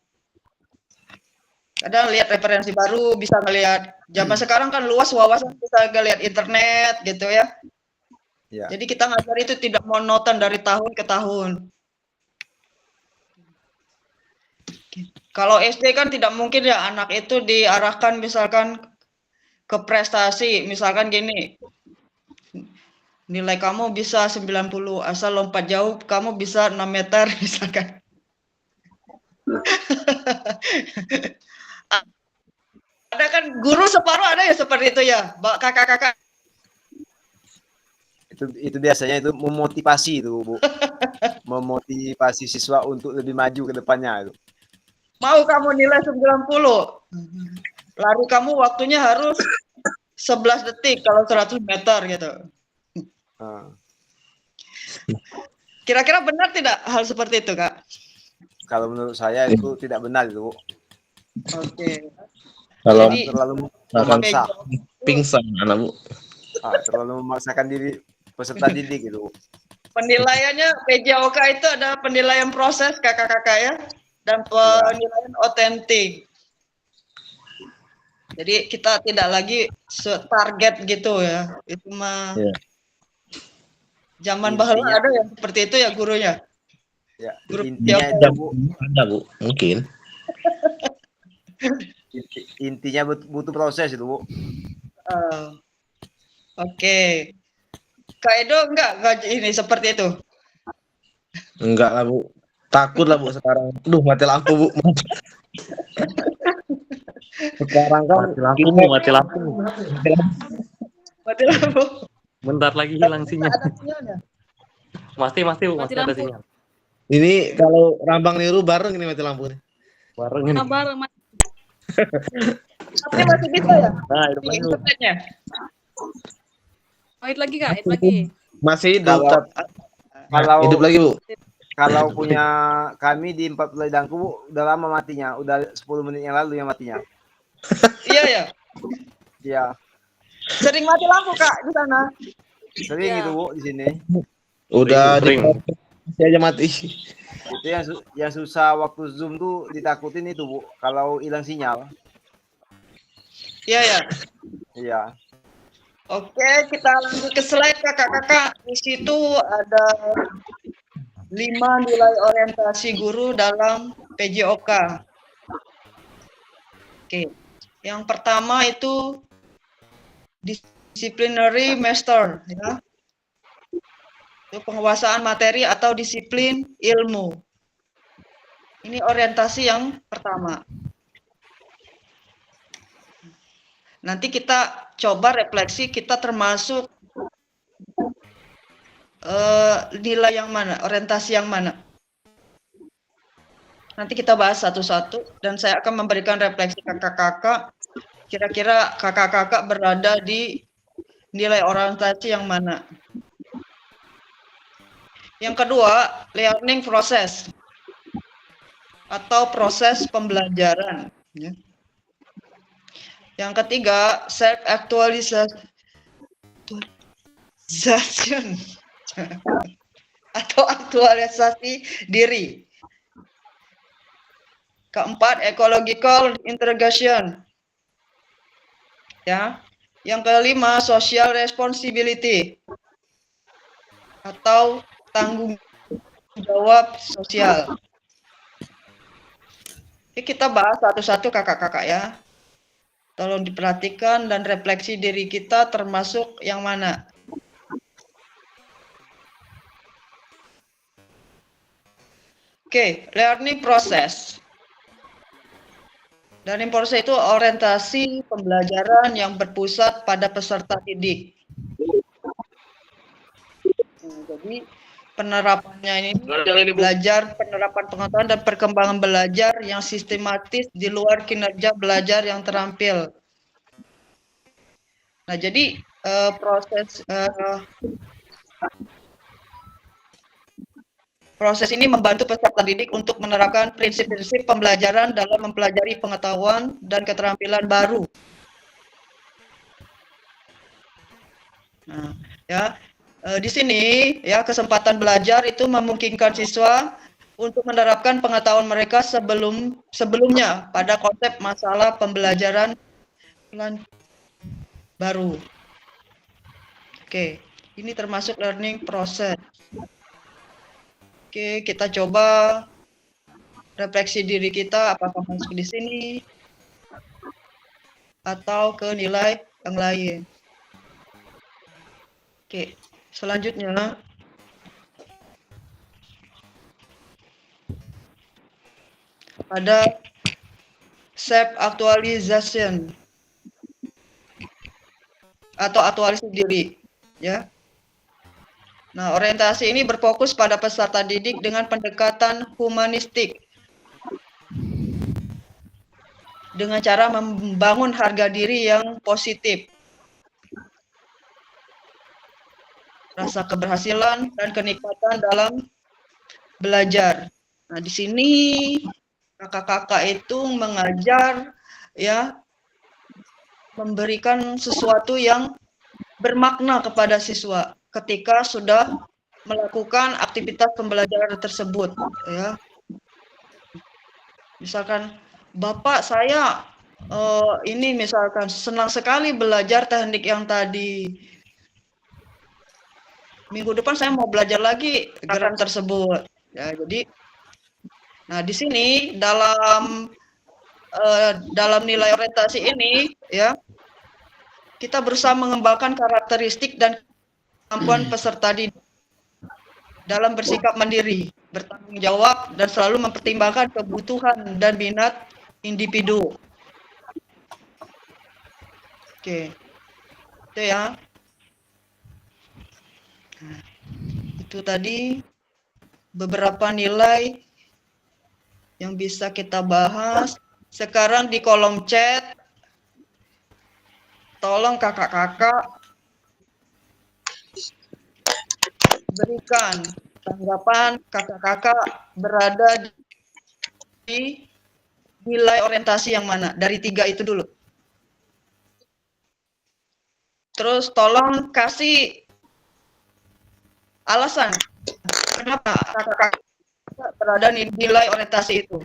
Kadang lihat referensi baru, bisa ngelihat zaman sekarang kan luas wawasan, bisa ngelihat internet gitu ya. Jadi kita ngajar itu tidak monoton dari tahun ke tahun. Kalau SD kan tidak mungkin ya anak itu diarahkan misalkan ke prestasi, misalkan gini. Nilai kamu bisa 90, asal lompat jauh kamu bisa 6 meter misalkan. Ada kan guru separuh ada ya seperti itu ya, kakak-kakak. Itu biasanya itu memotivasi itu Bu. Memotivasi siswa untuk lebih maju ke depannya itu. Mau kamu nilai 90? lari kamu waktunya harus 11 detik kalau 100 meter gitu. Kira-kira benar tidak hal seperti itu, Kak? Kalau menurut saya itu tidak benar itu, Bu. Oke. Kalau Jadi terlalu akan memaksa. pingsan anak Bu. Terlalu memaksakan diri peserta didik gitu, Bu. penilaiannya PJOK itu ada penilaian proses kakak-kakak ya, dan penilaian otentik. Jadi kita tidak lagi target gitu ya. Itu mah zaman bahula ada yang seperti itu ya gurunya. Ya, Guru intinya PJOK. itu, Bu. Ada Bu, mungkin. Intinya butuh proses itu, Bu. Oke. Kak Edo enggak ini seperti itu. Enggak lah Bu. Takut lah Bu sekarang. Duh, mati lampu Bu. Sekarang kan mati lampu. Mati lampu. Bentar lagi hilang sinyal. Ada sinyalnya. Masih ada sinyal. Ini kalau Rambang Niru bareng ini mati lampu nih. Bareng ini. Bareng. Tapi masih bisa ya? Nah, itu baru. Internetnya. Wait lagi Kak, lagi. Masih hidup. Kalau Hidup lagi Bu. Kalau punya kami di 40 Dangku, Bu, udah lama matinya, udah 10 menit yang lalu yang matinya. Iya ya. Iya. Sering mati lampu Kak di sana. Sering itu Bu di sini. Udah Sering. Masih aja mati. Itu yang susah waktu Zoom tuh ditakutin itu, Bu, kalau hilang sinyal. Iya ya. Iya. Oke, kita lanjut ke slide kakak-kakak. Di situ ada 5 nilai orientasi guru dalam PJOK. Oke, yang pertama itu disciplinary master, ya. Itu penguasaan materi atau disiplin ilmu. Ini orientasi yang pertama. Nanti kita coba refleksi, kita termasuk nilai yang mana, orientasi yang mana. Nanti kita bahas satu-satu dan saya akan memberikan refleksi kakak-kakak. Kira-kira kakak-kakak berada di nilai orientasi yang mana. Yang kedua, learning process atau proses pembelajaran. Ya. Yang ketiga, self actualization atau aktualisasi diri. Keempat, ecological integration. Ya. Yang kelima, social responsibility atau tanggung jawab sosial. Oke, kita bahas satu-satu kakak-kakak ya. Tolong diperhatikan dan refleksi diri kita termasuk yang mana. Oke, learning process. Learning process itu orientasi pembelajaran yang berpusat pada peserta didik. Nah, jadi penerapannya ini belajar, penerapan pengetahuan dan perkembangan belajar yang sistematis di luar kinerja belajar yang terampil. Nah, jadi proses ini membantu peserta didik untuk menerapkan prinsip-prinsip pembelajaran dalam mempelajari pengetahuan dan keterampilan baru. Nah, ya. Di sini ya kesempatan belajar itu memungkinkan siswa untuk menerapkan pengetahuan mereka sebelumnya pada konsep masalah pembelajaran baru. Oke, ini termasuk learning process. Oke, kita coba refleksi diri kita apakah masuk di sini atau ke nilai yang lain. Oke. Selanjutnya, ada self actualization atau aktualisasi diri, ya. Nah, orientasi ini berfokus pada peserta didik dengan pendekatan humanistik. dengan cara membangun harga diri yang positif. Rasa keberhasilan dan kenikmatan dalam belajar. Nah, di sini kakak-kakak itu mengajar ya, memberikan sesuatu yang bermakna kepada siswa ketika sudah melakukan aktivitas pembelajaran tersebut ya. Misalkan Bapak saya ini misalkan senang sekali belajar teknik yang tadi. Minggu depan saya mau belajar lagi gerakan tersebut. Ya, jadi nah di sini dalam nilai orientasi ini ya, kita berusaha mengembangkan karakteristik dan kemampuan peserta didik dalam bersikap mandiri, bertanggung jawab, dan selalu mempertimbangkan kebutuhan dan minat individu. Oke, itu ya. Nah, itu tadi beberapa nilai yang bisa kita bahas. Sekarang di kolom chat, tolong kakak-kakak berikan tanggapan kakak-kakak berada di nilai orientasi yang mana? Dari 3 itu dulu. Terus tolong kasih alasan kenapa kakak-kakak berada di nilai orientasi itu.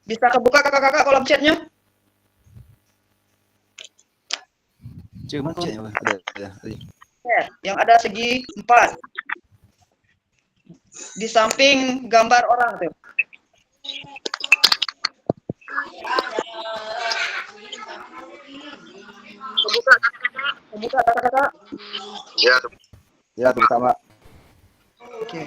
Bisa kebuka kakak-kakak kolom chatnya? Cuma chatnya ada. Yang ada segi 4. Di samping gambar orang tuh. Kebuka kakak-kakak. Ya, terutama. Oke.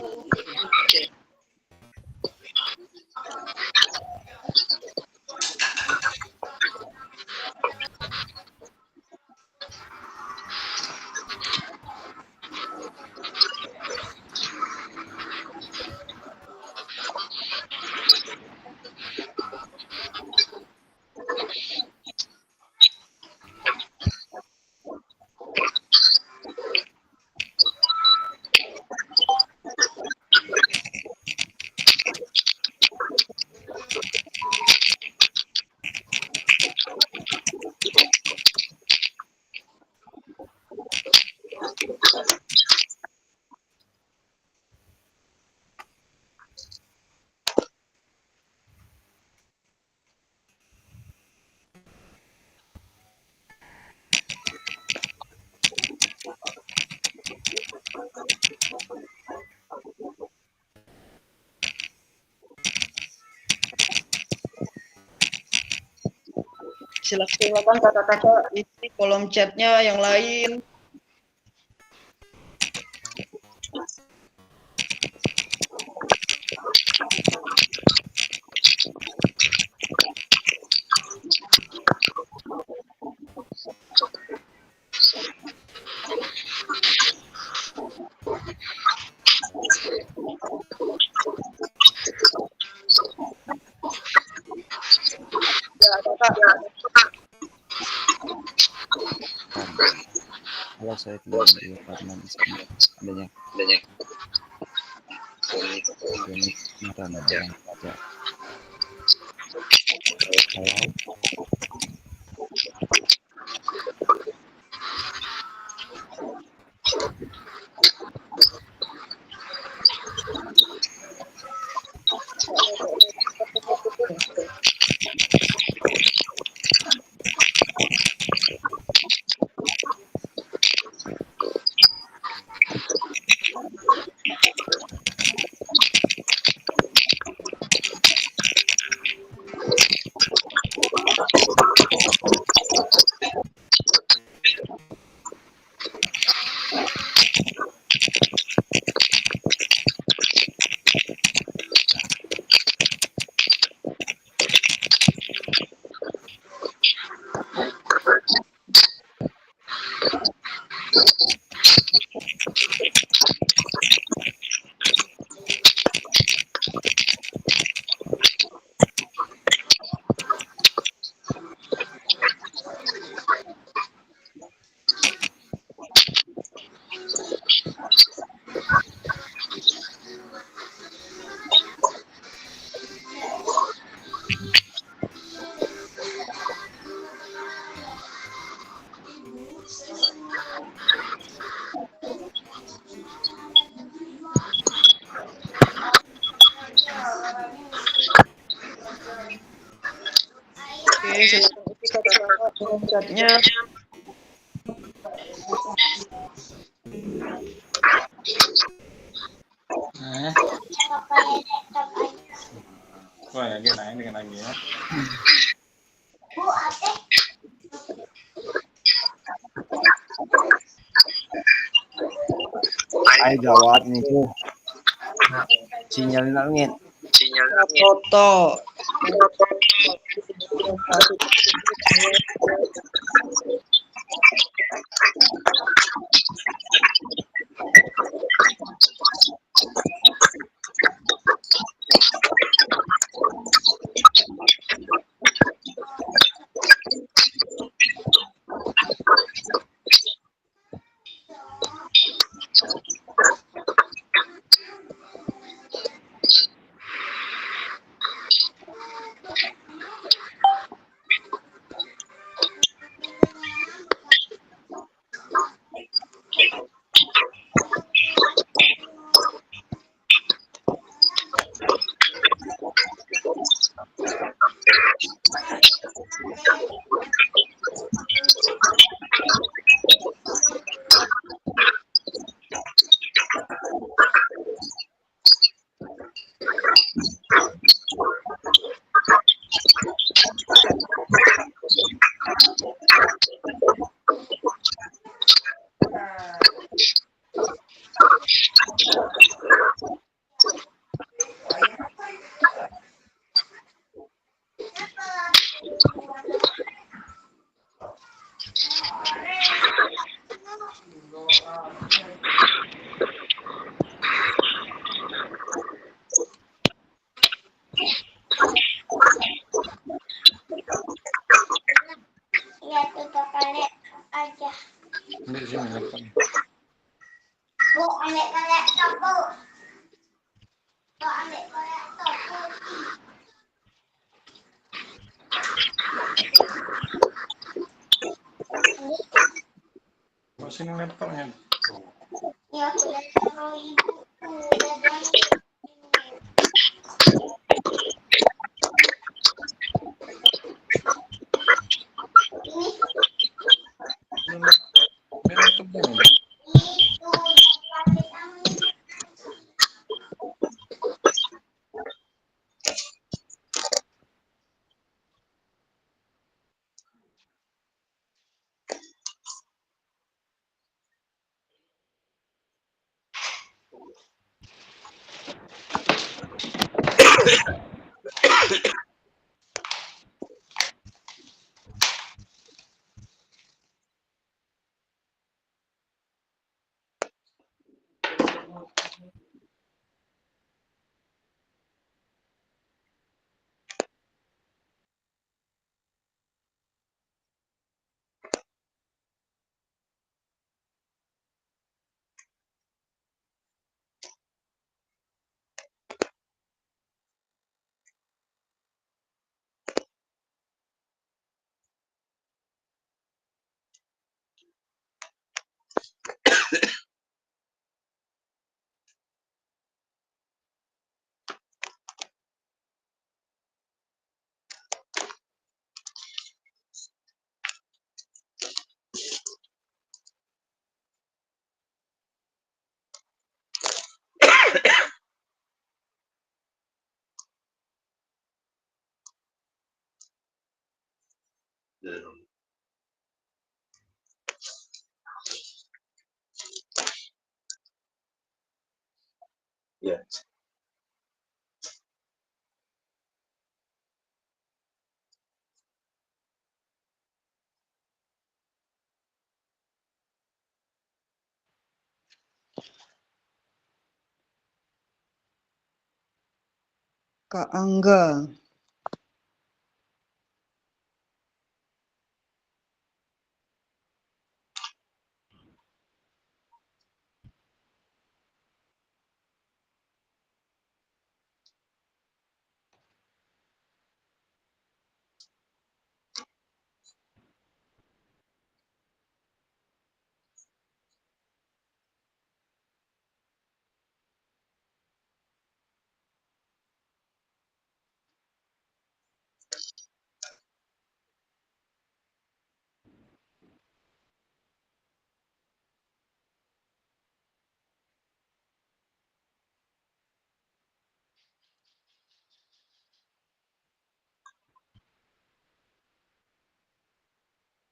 Silakan kakak-kakak isi kolom chatnya yang lain. Ya, kakak. Kalau saya tidak di apartemen di sini adanya klinik mata yang ada. silakan isi kata-kata kolom chatnya. Wah, lagi naik dengan lagi ya. Ay gawat nito. Sinyal langit. Foto. Ya tutup laptop aja. Ambil sini laptop. Bu, ambil ke laptop, Bu. Bu, ambil ke laptop, Bu. Bawa sini laptopnya. Ya, udah taruh ibu. Udah jangan. Ini laptopnya. Ya. Kak Angga.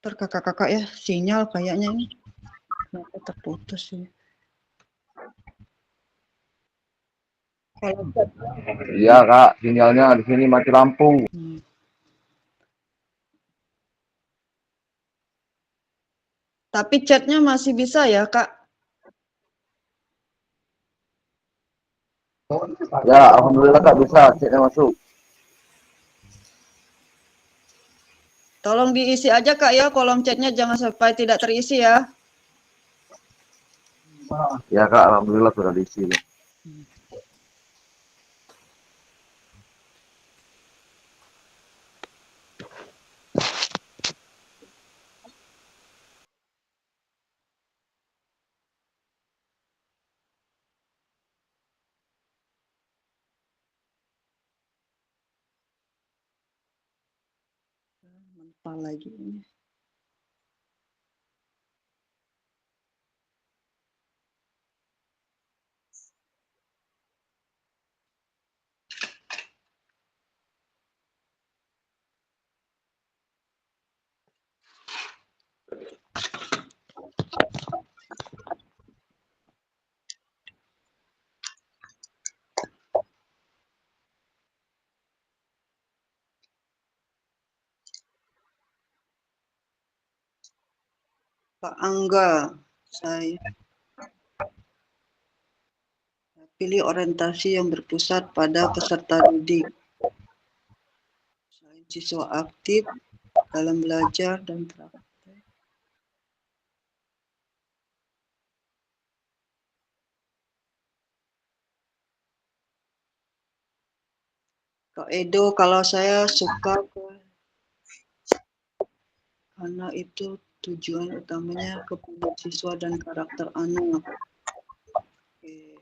Kakak-kakak ya, sinyal kayaknya ini. Kenapa terputus ini? Kalau Iya kak, sinyalnya di sini mati lampu. Tapi chatnya masih bisa ya kak? Ya, alhamdulillah kak bisa, chatnya masuk. Tolong diisi aja kak ya, kolom chatnya jangan sampai tidak terisi ya. Ya kak, alhamdulillah sudah diisi. Apa lagi ini? Pak Angga, saya pilih orientasi yang berpusat pada peserta didik. Selain siswa aktif dalam belajar dan praktek. Kak Edo, kalau saya suka karena itu tujuan utamanya kepada siswa dan karakter anak. Oke.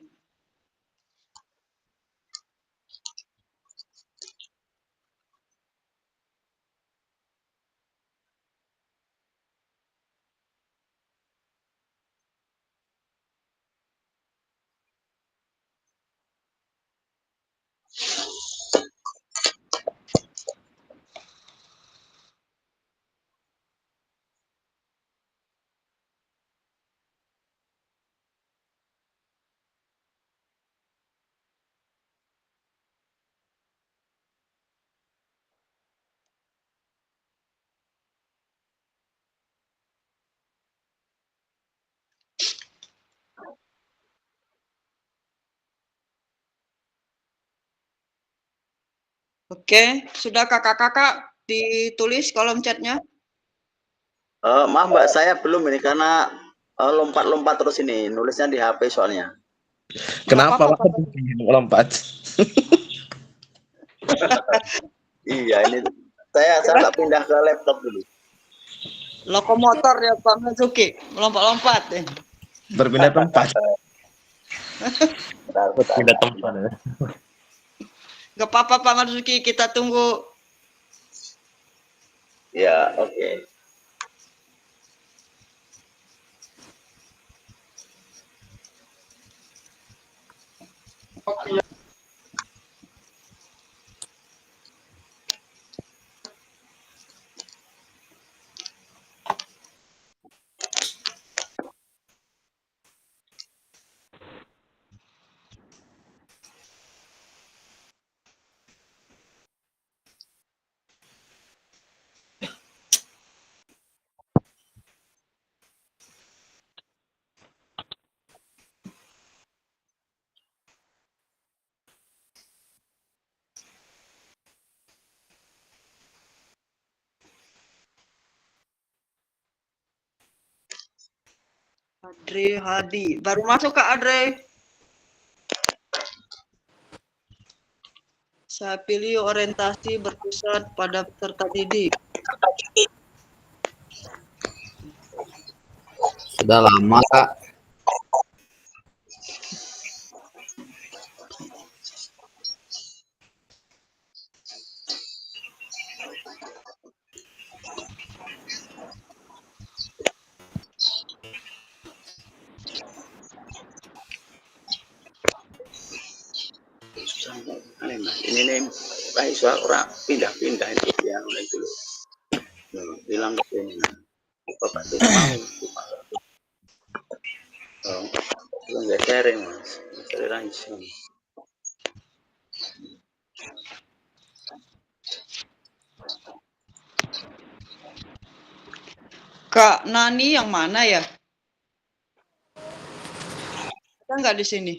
Oke, sudah kakak-kakak ditulis kolom chatnya? Maaf Mbak, saya belum ini karena lompat-lompat terus ini, nulisnya di HP soalnya. Kenapa Pak lompat? Iya, ini saya nggak pindah ke laptop dulu. Lokomotor ya Pak Mazuki, melompat-lompat. Berpindah tempat. Pindah tempat ya. Gak apa-apa Pak Marzuki, kita tunggu. Ya, oke. Adre Hadi, baru masuk Kak Adre. Saya pilih orientasi berpusat pada peserta didik. Sudah lama Kak. Ini nih, kayak orang pindah-pindah ini yang itu loh. Bilang ke sini. Bapak tidak mau. Oh, nggak sharing mas, sharing langsung. Kak Nani yang mana ya? Ada nggak di sini?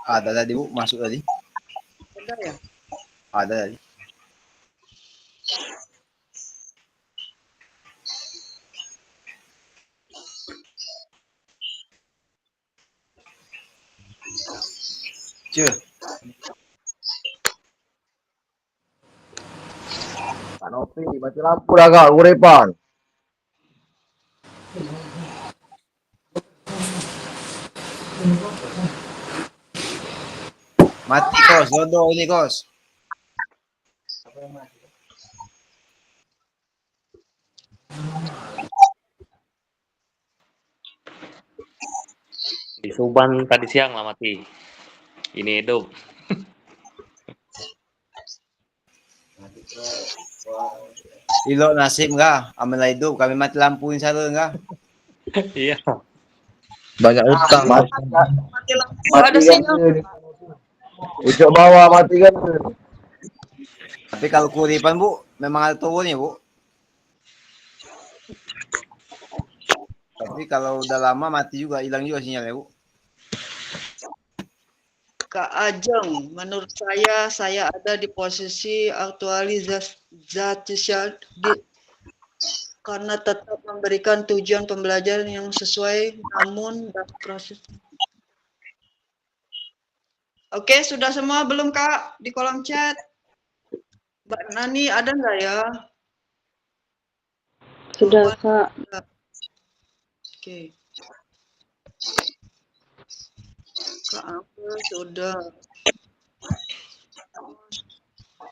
Ada tadi Bu, masuk tadi. Ada ya? Ada tadi. Cuy. Kak Novi, mati lampu dah kak, Uripan. Mati kos, Dodo ini kos. Di Subang tadi siang lah mati. Ini hidup. Ilo nasib enggak? Amal hidup kami mati lampu ini sana enggak? Iya. Banyak utang. Mati lampu Mati ada kan sinyal. ucap bawah mati kan. Tapi kalau Kuripan Bu, memang ada turunnya Bu. Tapi kalau udah lama mati juga, hilang juga sinyalnya Bu. Kak Ajeng, menurut saya ada di posisi aktualisasi karena tetap memberikan tujuan pembelajaran yang sesuai, namun proses. Oke, sudah semua belum Kak di kolom chat? Mbak Nani ada nggak ya? Sudah, Kak. Oke. Kak Amel sudah.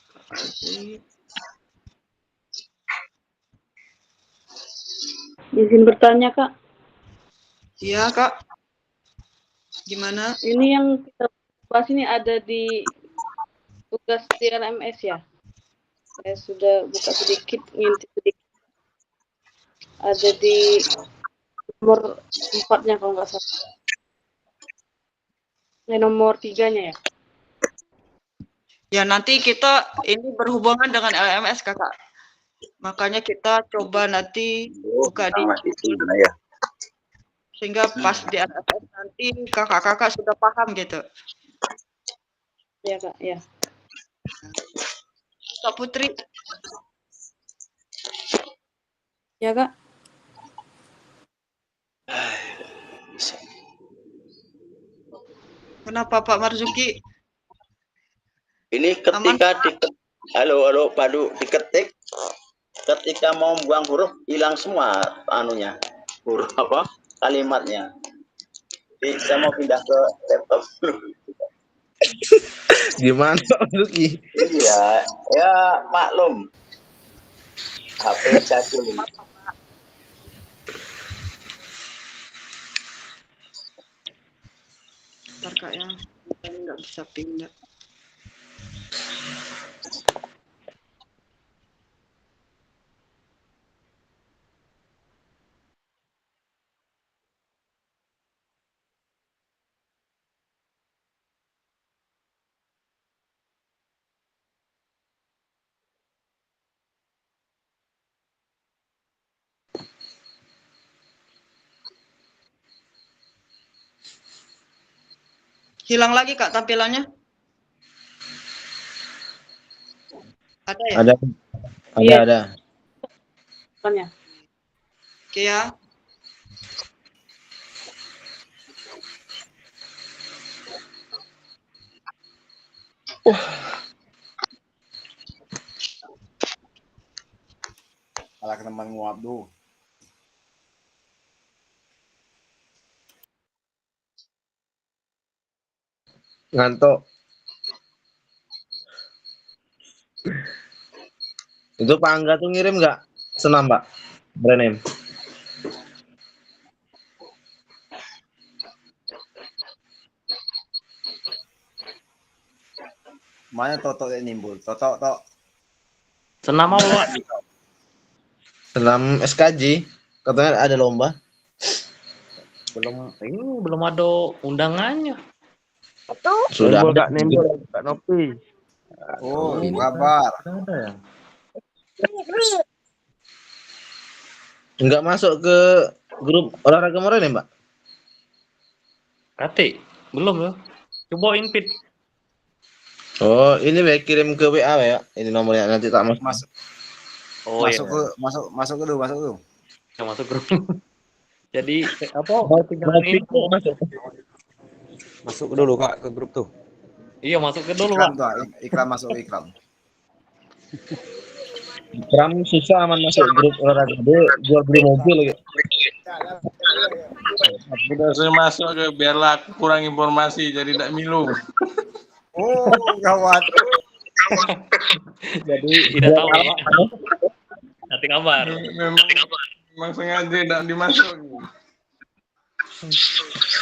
Kak Aziz. Izin bertanya, Kak. Iya, Kak. Gimana? Ini yang kita bahas ini ada di tugas TLMS ya? Saya sudah buka sedikit, ngintip sedikit. Ada di nomor 4-nya kalau nggak salah. Nomor 3-nya ya? Ya, nanti kita ini berhubungan dengan LMS, Kakak. Makanya kita coba nanti buka di Ya. sehingga pas di LMS nanti kakak-kakak sudah paham gitu. Iya, Kak, ya. Kak Putri. Ya, Kak. Kenapa Pak Marzuki? Ini ketika halo Padu diketik, ketika mau buang huruf hilang semua anunya, huruf apa kalimatnya. Jadi saya mau pindah ke laptop dulu. Gimana Luki? Iya, ya maklum. HP jadul ini. Ntar Kak ya, nggak bisa pindah. Hilang lagi Kak tampilannya? Ada ya? Ada. Iya. Ada. Tanya. Oke ya. Malah teman nguap tuh. Ngantuk. Itu Pak Angga tuh ngirim nggak senam Pak? Brand name. Mana Toto yang nimbul? Toto, Tok. Senam apa, Pak? Senam SKJ, katanya ada lomba. Belum ada undangannya. Sudah Nembol ada. Kak Nembol, Kak Nopi. Oh, kabar. Ada ya? Enggak masuk ke grup olahraga Moren ya, Mbak? Kate, belum ya? Coba invite. Oh, ini baik kirim ke WA ya. Ini nomornya nanti tak masuk. Oh masuk iya. masuk dulu. Ya, masuk grup. Jadi apa? Tinggal info. Masuk dulu Kak ke grup tuh. Iya, masuk ke dulu, Ikram Pak. tuh, ikram masuk ikram. Ikram susah aman masuk grup olahraga. Dia jual beli mobil gitu. Udah saya masuk ke biarlah aku kurang informasi jadi tidak milu. Oh, gawat. Jadi tidak tahu ya, Pak. Nanti kabar. Memang sengaja tidak dimasuk.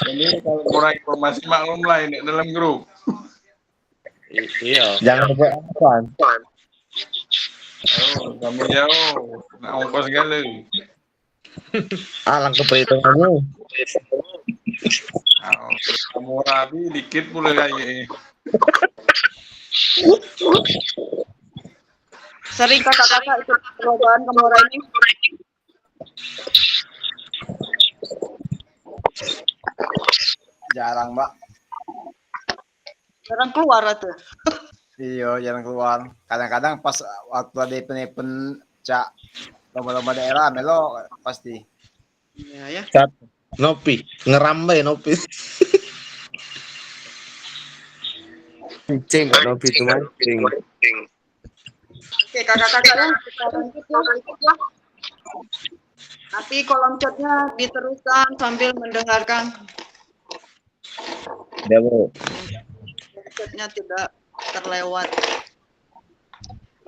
Jadi kalau kurang informasi maklum lah ini dalam grup. Iya. Jangan buat apa. Oh, kami jauh. Nak ongkos sekali. Alang ke perhitungannya. Kamu rapi dikit pula kayaknya. Sering kakak-kakak ikut perlombaan Kemora ini? Jarang, Mbak. Jarang keluar tuh. Iya, jarang keluar. Kadang-kadang pas waktu ada event-event cak lomba-lomba daerah melo pasti. Iya ya. Nopi, ngerambai Nopi. Mancing Kak Nopi itu mancing. Oke kakak-kakak ya, kita lanjut ya. Nanti kolom chatnya diteruskan sambil mendengarkan. Ya, Bu. Chatnya tidak terlewat.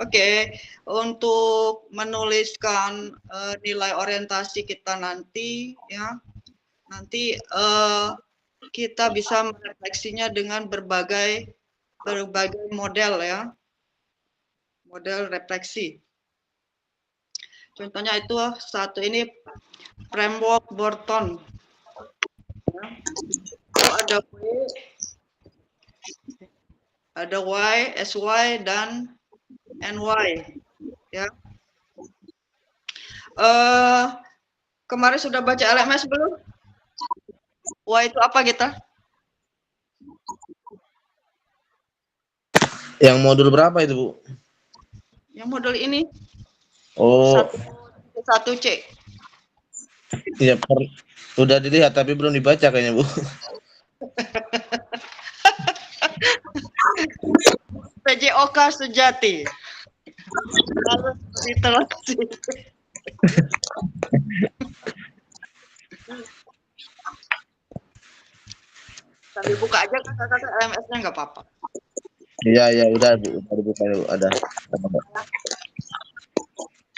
Oke, untuk menuliskan nilai orientasi kita nanti ya, nanti kita bisa merefleksinya dengan berbagai model ya, model refleksi. Contohnya itu satu ini framework Borton. Ya. Itu ada Y, SY dan NY. Ya. Kemarin sudah baca LMS belum? Y itu apa kita? Yang modul berapa itu, Bu? Yang modul ini. Oh, 1C. iya, sudah dilihat tapi belum dibaca kayaknya, Bu. PJOK sejati. Harus diteliti. Sambil buka aja kakak-kakak LMS-nya nggak apa-apa. Iya, udah dibuka dulu, ada.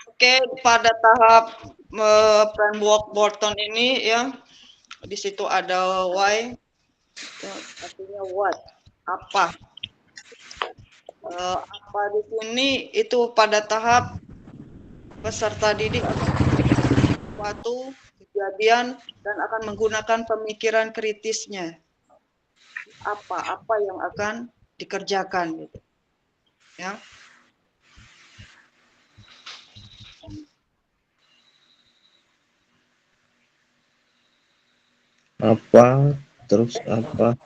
Oke, pada tahap framework Borton ini ya, di situ ada why, ya, artinya what, apa. Apa di sini itu pada tahap peserta didik suatu kejadian dan akan menggunakan pemikiran kritisnya. Apa yang akan dikerjakan gitu. Ya. Apa, terus apa.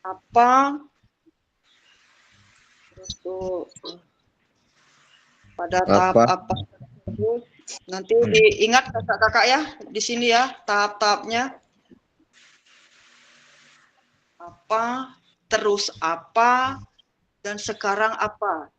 Apa terus tuh pada tahap apa tersebut nanti diingat kakak-kakak ya di sini ya tahap-tahapnya apa terus apa dan sekarang apa.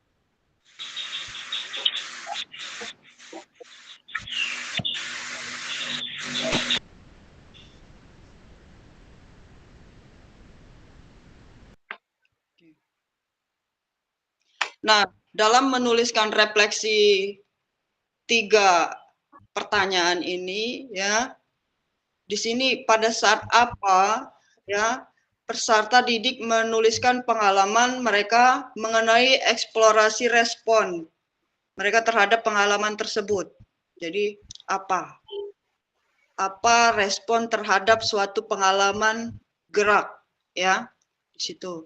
Nah, dalam menuliskan refleksi 3 pertanyaan ini ya, di sini pada saat apa ya peserta didik menuliskan pengalaman mereka mengenai eksplorasi respon mereka terhadap pengalaman tersebut. Jadi apa? Apa respon terhadap suatu pengalaman gerak ya di situ.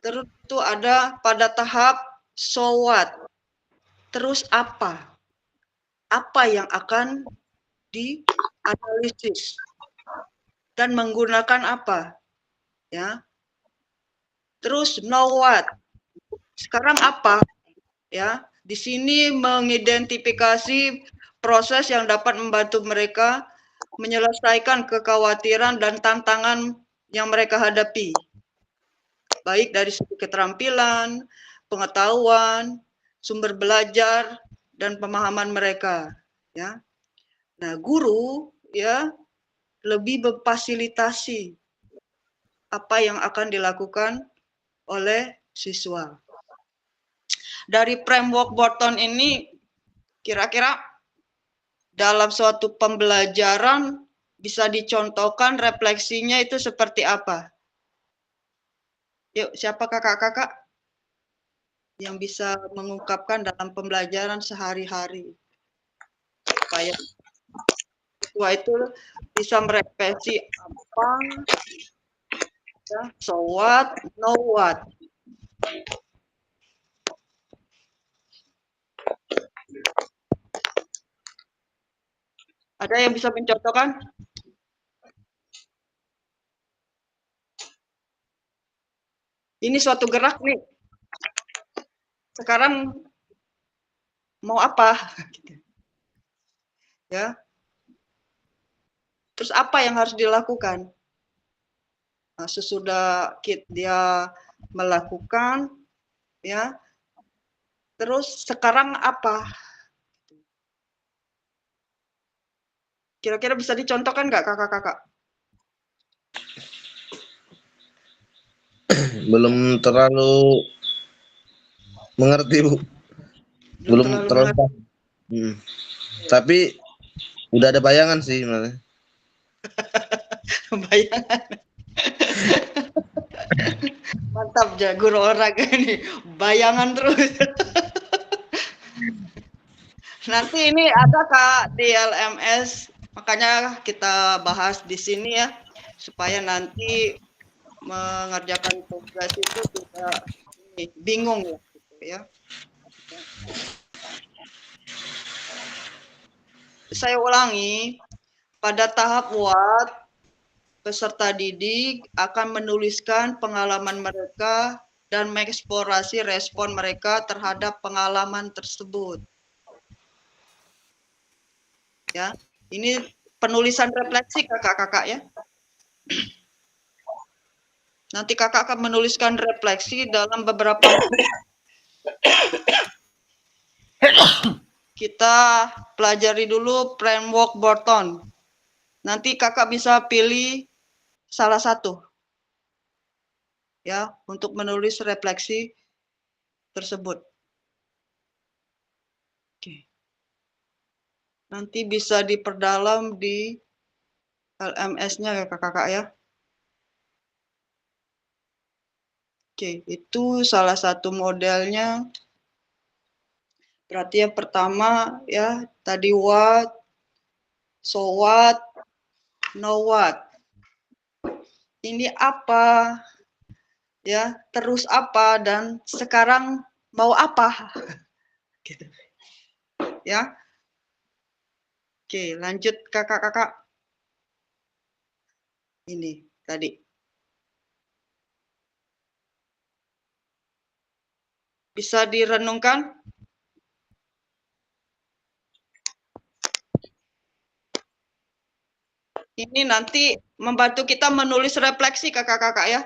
Terus itu ada pada tahap so what. Terus apa? Apa yang akan dianalisis dan menggunakan apa? Ya. Terus know what. Sekarang apa? Ya, di sini mengidentifikasi proses yang dapat membantu mereka menyelesaikan kekhawatiran dan tantangan yang mereka hadapi. Baik dari segi keterampilan, pengetahuan, sumber belajar dan pemahaman mereka, ya. Nah, guru ya lebih memfasilitasi apa yang akan dilakukan oleh siswa. Dari framework Borton ini kira-kira dalam suatu pembelajaran bisa dicontohkan refleksinya itu seperti apa? Yuk, siapa kakak-kakak yang bisa mengungkapkan dalam pembelajaran sehari-hari? Supaya siswa itu bisa merefleksi apa, ya, so what, know what. Ada yang bisa mencontohkan? Ini suatu gerak nih. Sekarang mau apa? Ya. Terus apa yang harus dilakukan? Nah, sesudah dia melakukan, ya. Terus sekarang apa? Kira-kira bisa dicontohkan nggak kakak-kakak? Belum terlalu mengerti, Bu. Belum terlalu paham. Tapi udah ada bayangan sih sebenarnya. Bayangan. Mantap ya guru olahraga ini. Bayangan terus. Nanti ini ada Kak di LMS, makanya kita bahas di sini ya, supaya nanti mengerjakan tugas itu tidak bingung ya. Saya ulangi, pada tahap what, peserta didik akan menuliskan pengalaman mereka dan mengeksplorasi respon mereka terhadap pengalaman tersebut. Ya, ini penulisan refleksi kakak-kakak ya. Nanti kakak akan menuliskan refleksi dalam beberapa kita pelajari dulu framework Borton. Nanti kakak bisa pilih salah satu ya untuk menulis refleksi tersebut. Oke. Nanti bisa diperdalam di LMS-nya ya kakak-kakak ya. Oke, itu salah satu modelnya. Berarti yang pertama ya tadi what, so what, know what. Ini apa? Ya, terus apa dan sekarang mau apa? Gitu. Ya. Oke, lanjut kakak-kakak. Ini tadi. Bisa direnungkan? Ini nanti membantu kita menulis refleksi kakak-kakak ya.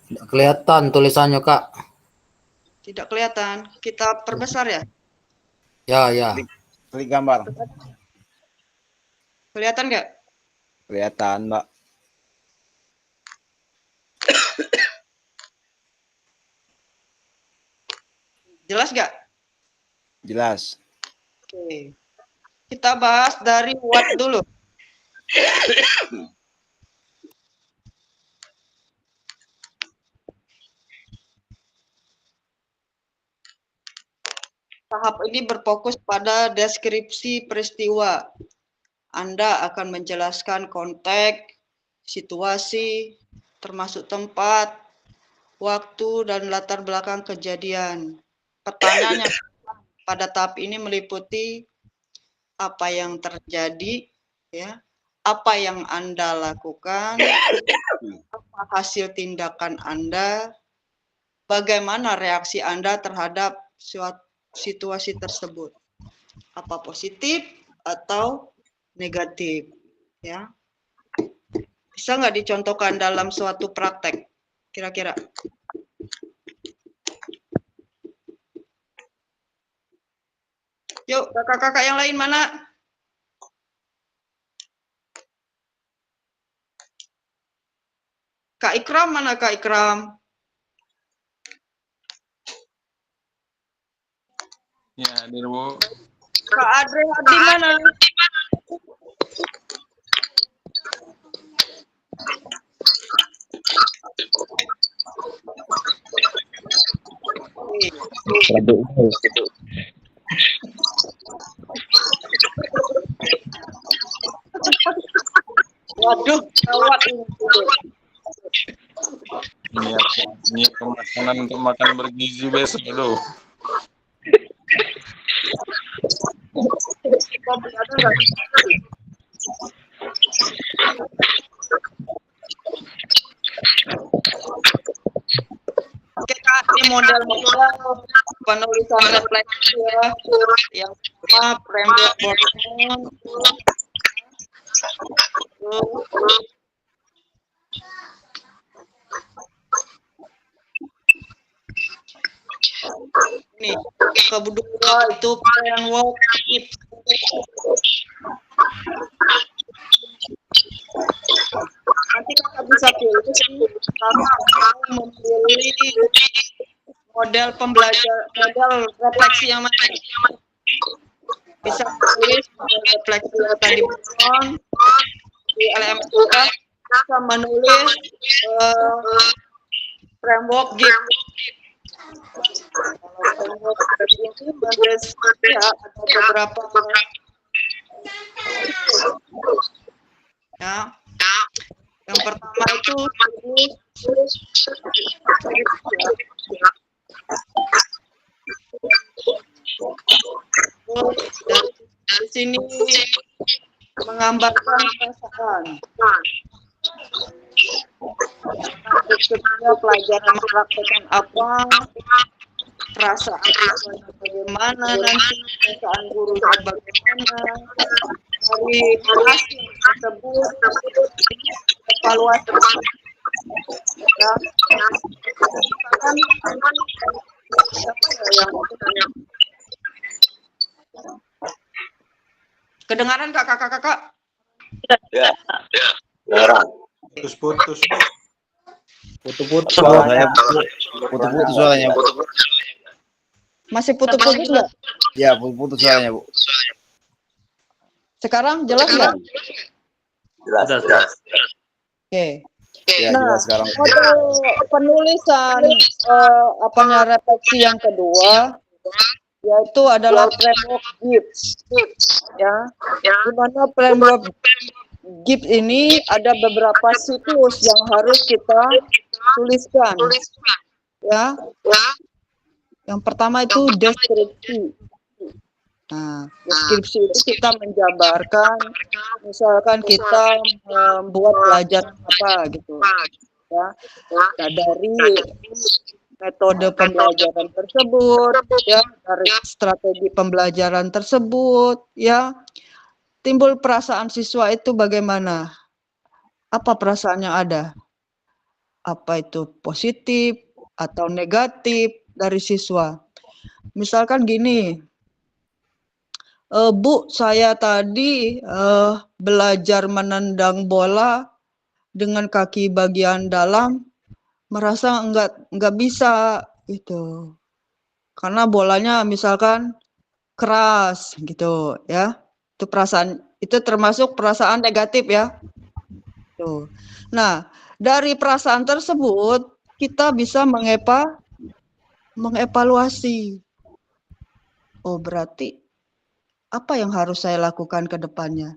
Tidak kelihatan tulisannya, Kak. Tidak kelihatan. Kita perbesar ya? Ya, ya. Klik gambar. Kelihatan nggak? Kelihatan, Mbak. Jelas nggak? Jelas. Oke. Kita bahas dari what dulu. Tahap ini berfokus pada deskripsi peristiwa. Anda akan menjelaskan konteks, situasi, termasuk tempat, waktu, dan latar belakang kejadian. Pertanyaannya pada tahap ini meliputi apa yang terjadi, ya, apa yang Anda lakukan, apa hasil tindakan Anda, bagaimana reaksi Anda terhadap suatu situasi tersebut, apa positif atau negatif, ya. Bisa nggak dicontohkan dalam suatu praktek kira-kira? Yuk, kakak-kakak yang lain mana? Kak Ikram mana, Kak Ikram? Ya, hadir Bu. Kak Adre di mana? Waduh, gawat ini. Niat makanan untuk makan bergizi besok dulu. Oke Kak, ini model-model penulisan refleksi ya. Yang pertama framework Bornholm. Nih, kedua itu framework Gibbs. Nanti kakak bisa pilih karena mau memilih model model refleksi yang mana. Bisa tulis model refleksi yang tadi di LMS kita bisa menulis framework Gibbs. Framework Gibbs ini ya, ada beberapa ya. Yang pertama itu dari sini menggambarkan perasaan. Berikutnya pelajaran mempraktekkan apa, perasaan bagaimana, nanti perasaan gurunya bagaimana, dari hasil tersebut evaluasi ya. Kedengaran kakak-kakak? Ya. Kedengaran. Putus-putus. Putus suaranya. Putus suaranya, Bu. Masih putus-putus enggak? Ya, putus suaranya, Bu. Sekarang jelas nggak? Jelas. Oke. Ya, nah, jelas sekarang. model penulisan refleksi yang kedua yaitu adalah framework Gibbs. Ya, di mana framework Gibbs ini ada beberapa siklus yang harus kita tuliskan. Ya. Yang pertama itu deskripsi. Nah, deskripsi itu kita menjabarkan, misalkan kita membuat pelajaran apa gitu, ya. Nah, dari metode pembelajaran tersebut, ya, dari strategi pembelajaran tersebut, ya, timbul perasaan siswa itu bagaimana? Apa perasaan yang ada? Apa itu positif atau negatif dari siswa? Misalkan gini. Bu, saya tadi belajar menendang bola dengan kaki bagian dalam, merasa enggak bisa gitu. Karena bolanya misalkan keras gitu ya. Itu perasaan, itu termasuk perasaan negatif ya. Tuh. Nah, dari perasaan tersebut kita bisa mengevaluasi. Oh, berarti apa yang harus saya lakukan ke depannya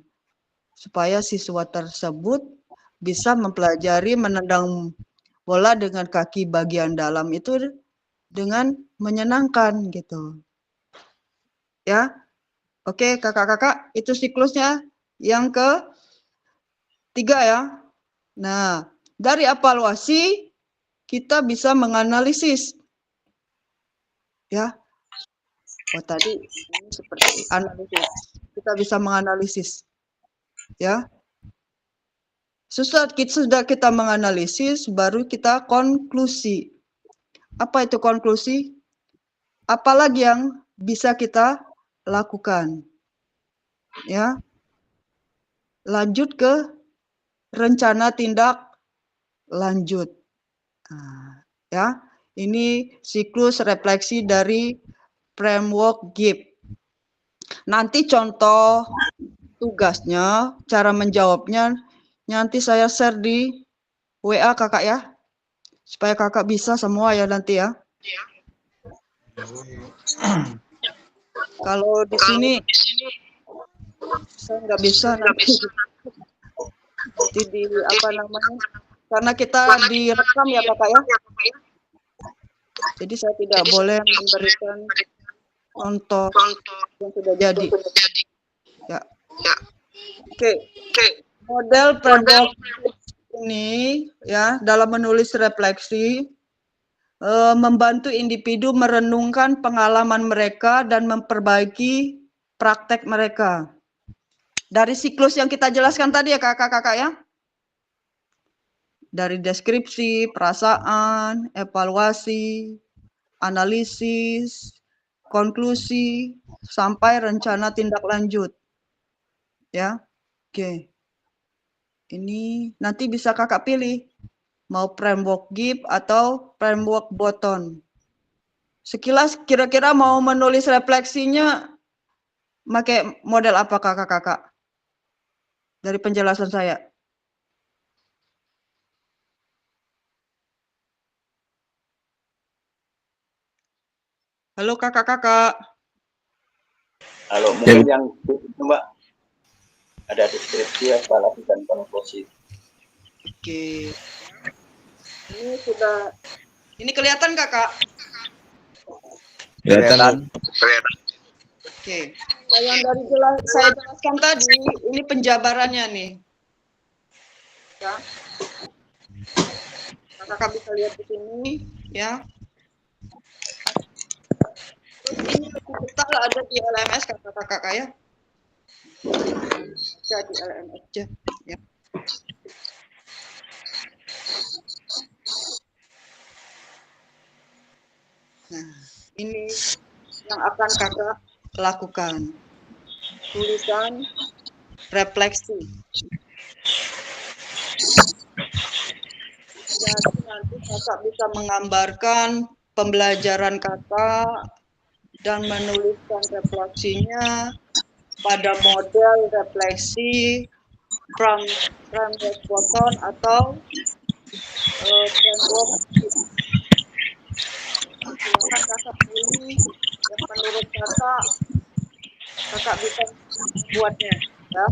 supaya siswa tersebut bisa mempelajari menendang bola dengan kaki bagian dalam itu dengan menyenangkan gitu. Ya. Oke, kakak-kakak, itu siklusnya yang ketiga ya. Nah, dari evaluasi kita bisa menganalisis. Ya. Oh, tadi ini seperti analisis. Kita bisa menganalisis. Ya. Sudah kita menganalisis, baru kita konklusi. Apa itu konklusi? Apalagi yang bisa kita lakukan. Ya. Lanjut ke rencana tindak lanjut. Nah, ya. Ini siklus refleksi dari framework GIP. Nanti contoh tugasnya, cara menjawabnya nanti saya share di WA kakak ya. Supaya kakak bisa semua ya nanti ya. Kalau di sini saya nggak bisa nanti di apa namanya? Karena kita direkam ya kakak ya. Jadi saya tidak boleh memberikan contoh yang sudah jadi. Ya. Oke. Model framework ini ya dalam menulis refleksi membantu individu merenungkan pengalaman mereka dan memperbaiki praktek mereka. Dari siklus yang kita jelaskan tadi ya kakak-kakak ya. Dari deskripsi, perasaan, evaluasi, analisis, konklusi, sampai rencana tindak lanjut. Ya, oke. Ini nanti bisa kakak pilih. Mau framework GIP atau framework Botton. Sekilas kira-kira mau menulis refleksinya pakai model apa kakak-kakak? Dari penjelasan saya. Halo kakak-kakak. Halo, mungkin yang itu Mbak ada deskripsi, evaluasi dan konklusi. Oke. Ini sudah. Ini kelihatan kakak? Kelihatan. Oke. Yang dari saya jelaskan tadi, ini penjabarannya nih. Ya. Kakak bisa lihat di sini, ya. Ini lebih detail ada di LMS kakak-kakak ya. Jadi LMS aja, ya. Nah, ini yang akan kakak lakukan. Tulisan refleksi. Jadi nanti kakak bisa menggambarkan pembelajaran kakak dan menuliskan refleksinya pada model refleksi framework Botton atau framework. Silakan kakak pilih yang menurut kakak bisa buatnya, ya.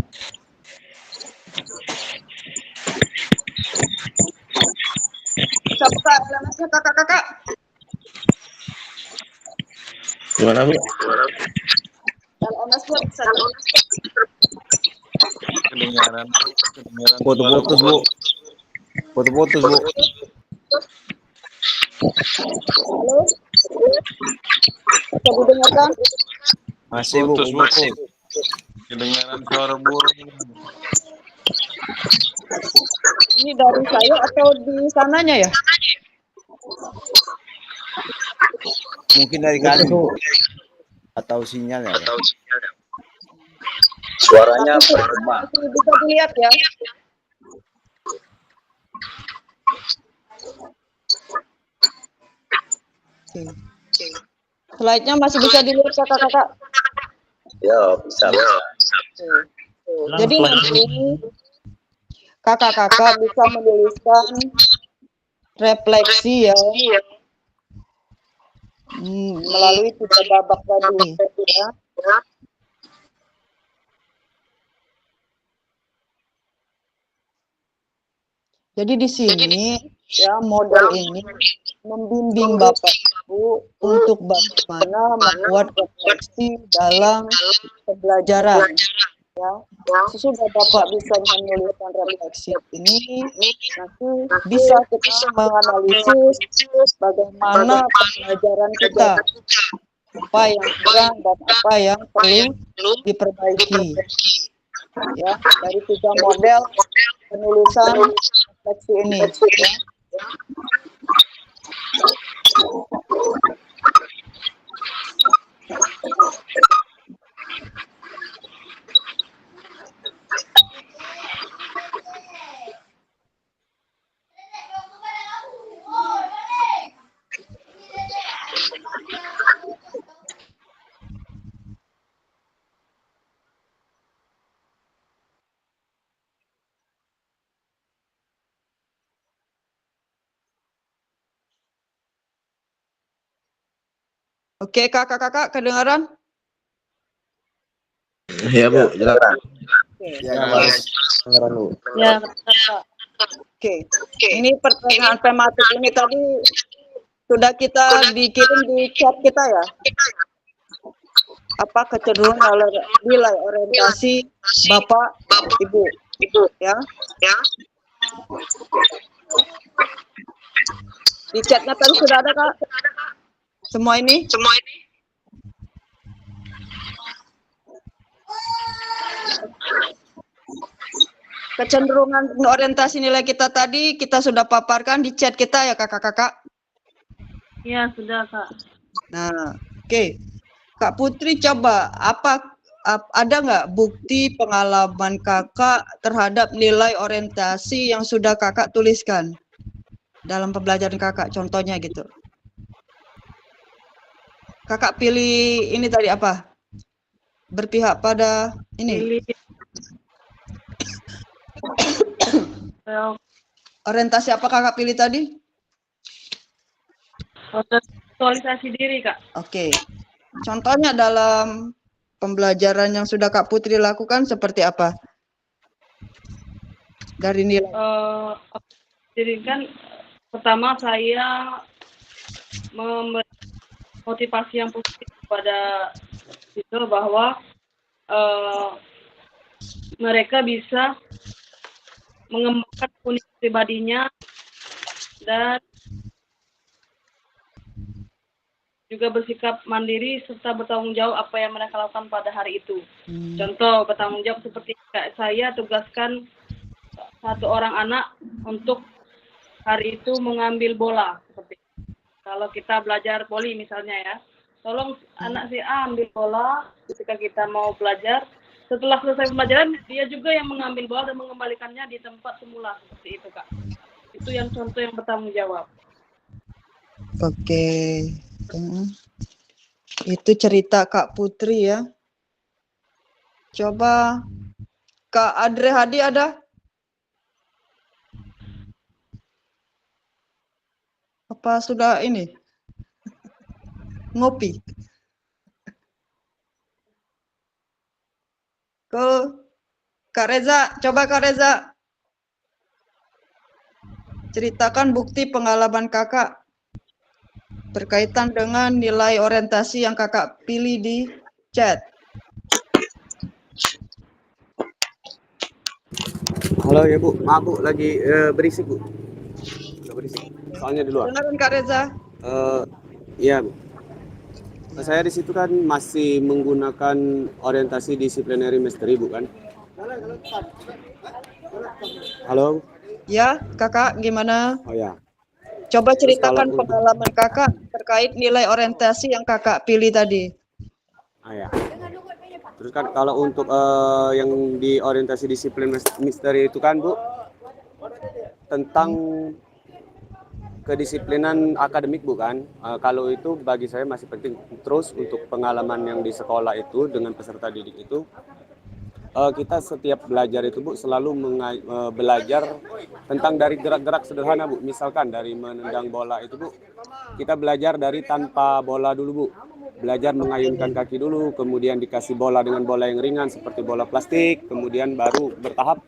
Bisa buka LMS-nya kakak-kakak. Gimana Bu? LMS-nya bisa. Kedengaran. Foto-foto Bu. Foto-foto Bu. Halo? Bisa didengarkan? Masih Bu. Masih. Kedengaran suara burung. Ini dari saya atau di sananya ya? Mungkin dari kalian atau sinyal ya. Suaranya bergema. Bisa dilihat ya. Oke. Slide-nya masih bisa dilihat kakak-kakak? Ya, bisa. Jadi nanti kakak-kakak bisa menuliskan refleksi ya melalui 3 babak tadi ya. Jadi di sini ya model ini membimbing Bapak Ibu untuk bagaimana membuat refleksi dalam pembelajaran ya. Sesudah Bapak bisa menuliskan refleksi ini, nanti bisa kita menganalisis bagaimana pembelajaran kita, apa yang kurang dan apa yang perlu diperbaiki. Ya, dari 3 model penulisan refleksi ini. Ya. Oke, kakak-kakak kedengaran? Ya, Bu, jelas. Ya, kedengaran, Bu. Ya, kakak. Oke. Ini pertanyaan tematik ini tadi sudah kita dikirim di chat kita ya. Apa kecenderungan nilai orientasi Bapak, Ibu, ya? Di chatnya tadi sudah ada, Kak? Semua ini? Kecenderungan orientasi nilai kita tadi kita sudah paparkan di chat kita ya kakak-kakak? Iya, sudah, Kak. Nah, oke. Kak Putri coba, ada nggak bukti pengalaman kakak terhadap nilai orientasi yang sudah kakak tuliskan dalam pembelajaran kakak, contohnya gitu? Kakak pilih ini tadi apa? Berpihak pada ini. Orientasi apa kakak pilih tadi? Aktualisasi diri, Kak. Oke. Contohnya dalam pembelajaran yang sudah Kak Putri lakukan seperti apa? Dari nilai. Jadi kan pertama saya memberi motivasi yang positif kepada siswa bahwa mereka bisa mengembangkan unik pribadinya dan juga bersikap mandiri serta bertanggung jawab apa yang mereka lakukan pada hari itu. Contoh bertanggung jawab seperti saya tugaskan 1 orang anak untuk hari itu mengambil bola seperti kalau kita belajar voli misalnya ya, tolong anak si A ambil bola ketika kita mau belajar. Setelah selesai pembelajaran, dia juga yang mengambil bola dan mengembalikannya di tempat semula seperti itu, Kak. Itu yang contoh yang bertanggung jawab. Oke. Itu cerita Kak Putri ya. Coba Kak Adre Hadi ada? Apa sudah ini? Ngopi? Kak Reza, coba Kak Reza. Ceritakan bukti pengalaman kakak berkaitan dengan nilai orientasi yang kakak pilih di chat. Halo ya Bu, maaf Bu, lagi berisik Bu. Berisik. Soalnya di luar. Dengaran Kak Reza. Iya Bu. Saya di situ kan masih menggunakan orientasi disciplinary mastery Bu kan. Halo. Ya, kakak gimana? Oh ya. Coba ceritakan pengalaman kakak terkait nilai orientasi yang kakak pilih tadi. Ya. Terus kan kalau untuk yang di orientasi disiplin mastery itu kan Bu, tentang kedisiplinan akademik bukan. Kalau itu bagi saya masih penting. Terus untuk pengalaman yang di sekolah itu dengan peserta didik itu, kita setiap belajar itu Bu selalu belajar tentang dari gerak-gerak sederhana Bu. Misalkan dari menendang bola itu Bu, kita belajar dari tanpa bola dulu Bu. Belajar mengayunkan kaki dulu, kemudian dikasih bola dengan bola yang ringan seperti bola plastik, kemudian baru bertahap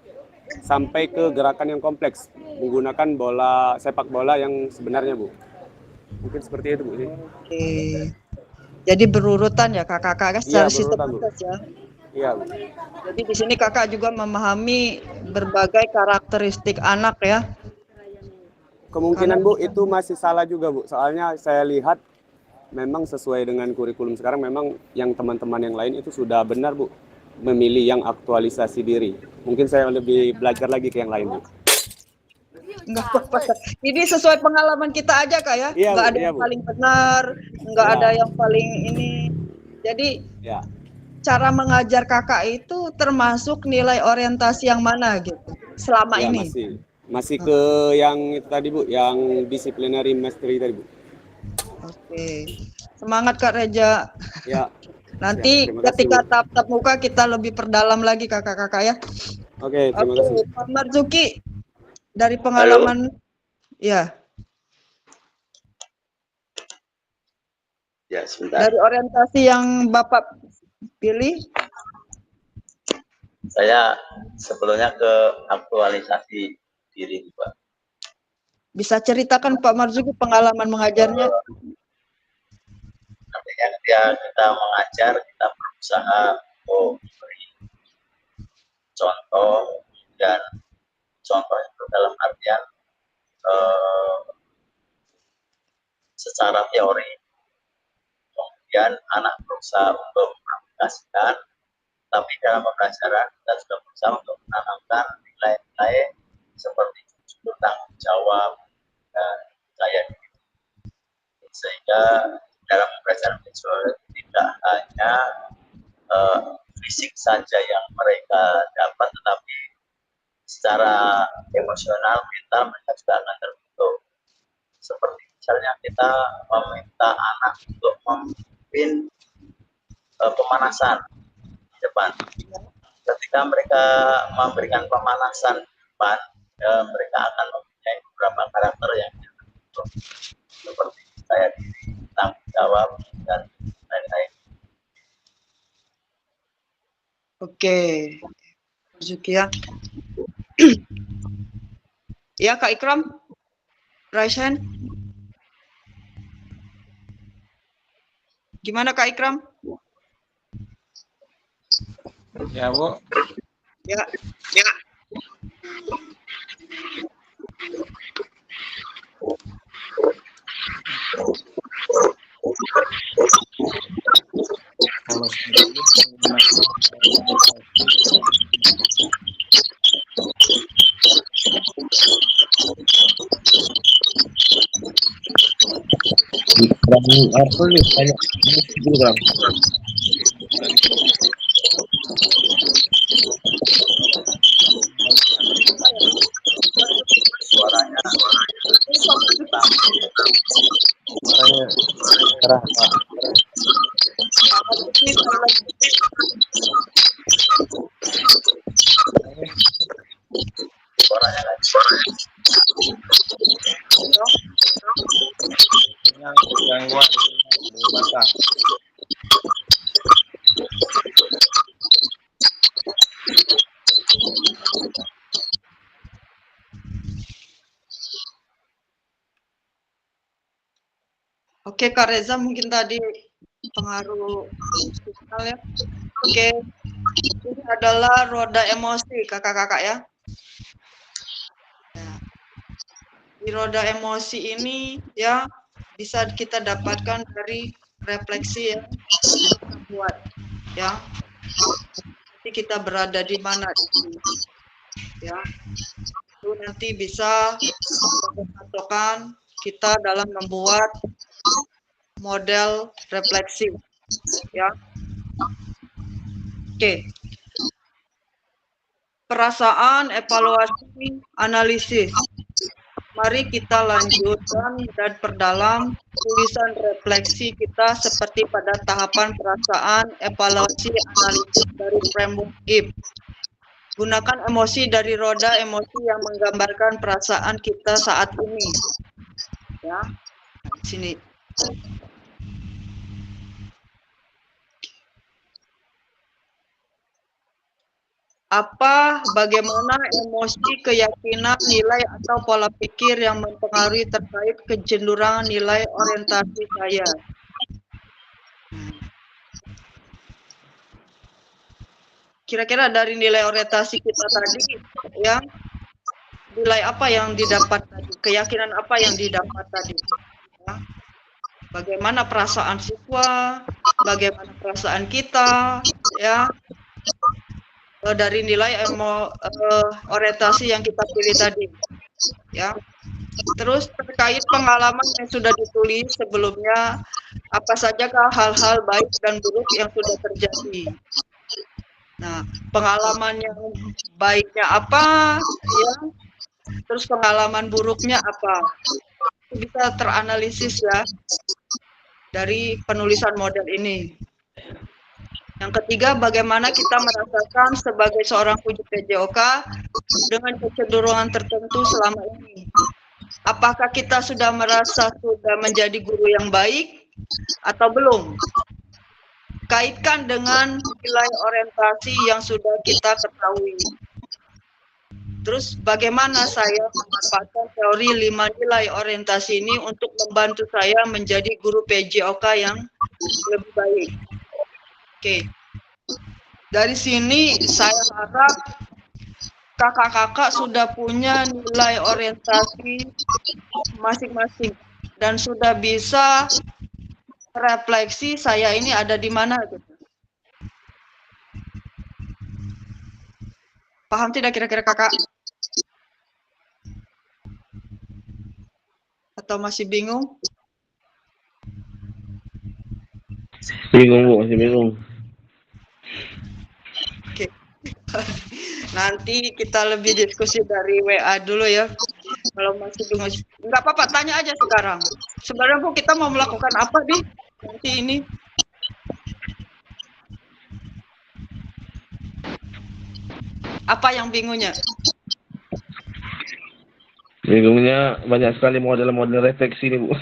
sampai ke gerakan yang kompleks menggunakan bola sepak bola yang sebenarnya Bu. Mungkin seperti itu Bu. Oke. Jadi berurutan ya kakak-kakak secara sistematis ya. Iya Bu. Jadi di sini kakak juga memahami berbagai karakteristik anak ya. Kemungkinan Bu itu masih salah juga Bu. Soalnya saya lihat memang sesuai dengan kurikulum sekarang memang yang teman-teman yang lain itu sudah benar Bu memilih yang aktualisasi diri. Mungkin saya lebih belajar lagi ke yang lain Bu. Enggak apa-apa. Ini sesuai pengalaman kita aja Kak ya. Iya, Enggak Bu, ada iya, yang Bu. paling benar, enggak Ya. ada yang paling ini. Jadi Ya. cara mengajar kakak itu termasuk nilai orientasi yang mana gitu selama Ya, ini? masih ke yang itu tadi Bu, yang disciplinary mastery tadi Bu. Oke. Semangat Kak Reja. Ya. Nanti Siap, terima kasih, ketika Bu. tatap muka kita lebih perdalam lagi kakak-kakak ya. Oke, terima kasih. Pak Marzuki dari pengalaman ya Ya, sebentar. dari orientasi yang Bapak pilih. Saya sebelumnya ke aktualisasi diri Pak. Bisa ceritakan Pak Marzuki pengalaman mengajarnya? Artinya ketika kita mengajar, kita berusaha untuk memberi contoh, dan contoh itu dalam artian secara teori. Kemudian anak berusaha untuk mengaplikasikan, tapi dalam pembelajaran kita sudah berusaha untuk menanamkan nilai-nilai seperti jujur, tanggung jawab, dan percaya diri. Sehingga dalam pembelajaran visual tidak hanya fisik saja yang mereka dapat, tetapi secara emosional, mental mereka juga akan terbentuk. Seperti misalnya kita meminta anak untuk memimpin pemanasan di depan. Ketika mereka memberikan pemanasan di depan, mereka akan mempunyai beberapa karakter yang terbentuk, seperti percaya diri, tanggung jawab, dan lain-lain. Oke. Marzuki ya. Ya Kak Ikram. Raise hand. Gimana Kak Ikram? Ya Bu. Ya. Kalau sendiri Apa nih banyak program. Suaranya Cerah Pak. suaranya gangguan di mata. Oke Kak Reza, mungkin tadi pengaruh signal ya. Oke. Ini adalah roda emosi kakak-kakak ya. Di roda emosi ini ya bisa kita dapatkan dari refleksi yang kita buat ya. Nanti kita berada di mana ya. Itu nanti bisa menentukan kita dalam membuat model refleksi ya. Oke. Perasaan, evaluasi, analisis. mari kita lanjutkan dan perdalam tulisan refleksi kita seperti pada tahapan perasaan, evaluasi, analisis dari framework GIP. Gunakan emosi dari roda emosi yang menggambarkan perasaan kita saat ini. Ya, sini. Apa, bagaimana emosi, keyakinan, nilai atau pola pikir yang mempengaruhi terkait kecenderungan nilai orientasi saya. Kira-kira dari nilai orientasi kita tadi, ya, nilai apa yang didapat tadi, keyakinan apa yang didapat tadi. Ya. Bagaimana perasaan siswa, bagaimana perasaan kita, ya. Dari nilai orientasi yang kita pilih tadi, ya. Terus terkait pengalaman yang sudah ditulis sebelumnya, apa sajakah hal-hal baik dan buruk yang sudah terjadi. Nah, pengalaman yang baiknya apa, ya. Terus pengalaman buruknya apa, itu bisa teranalisis ya dari penulisan model ini. Yang ketiga, bagaimana kita merasakan sebagai seorang wujud PJOK dengan kecenderungan tertentu selama ini. Apakah kita sudah merasa sudah menjadi guru yang baik atau belum? Kaitkan dengan nilai orientasi yang sudah kita ketahui. Terus bagaimana saya memanfaatkan teori 5 nilai orientasi ini untuk membantu saya menjadi guru PJOK yang lebih baik. Oke, dari sini saya harap kakak-kakak sudah punya nilai orientasi masing-masing dan sudah bisa refleksi saya ini ada di mana gitu. Paham tidak kira-kira kakak? Atau masih bingung? Bingung Bu, masih bingung. Oke. Nanti kita lebih diskusi dari WA dulu ya. Kalau masih bingung, nggak apa-apa, tanya aja sekarang. Sebenarnya Bu, kita mau melakukan apa nih nanti ini? Apa yang bingungnya? Bingungnya banyak sekali model-model refleksi nih Bu.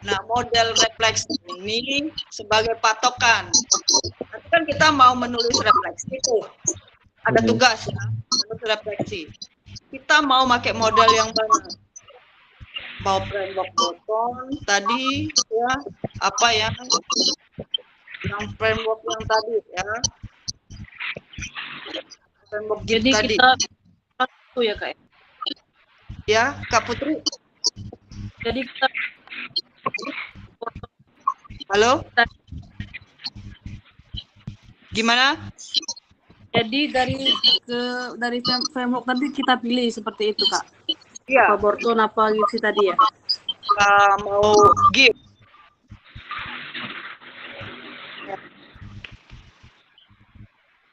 Nah, model refleksi ini sebagai patokan. Nanti kan kita mau menulis refleksi tuh. Ada tugas ya, menulis refleksi. Kita mau pakai model yang mana? Mau framework Botton tadi ya, apa yang framework yang tadi ya. Framework Jadi tadi. kita satu ya Kak. Ya, Kak Putri. Jadi kita Halo? Gimana? Jadi dari framework tadi kita pilih seperti itu Kak. Iya. Apa Botton apa gitu tadi ya? Mau GIP.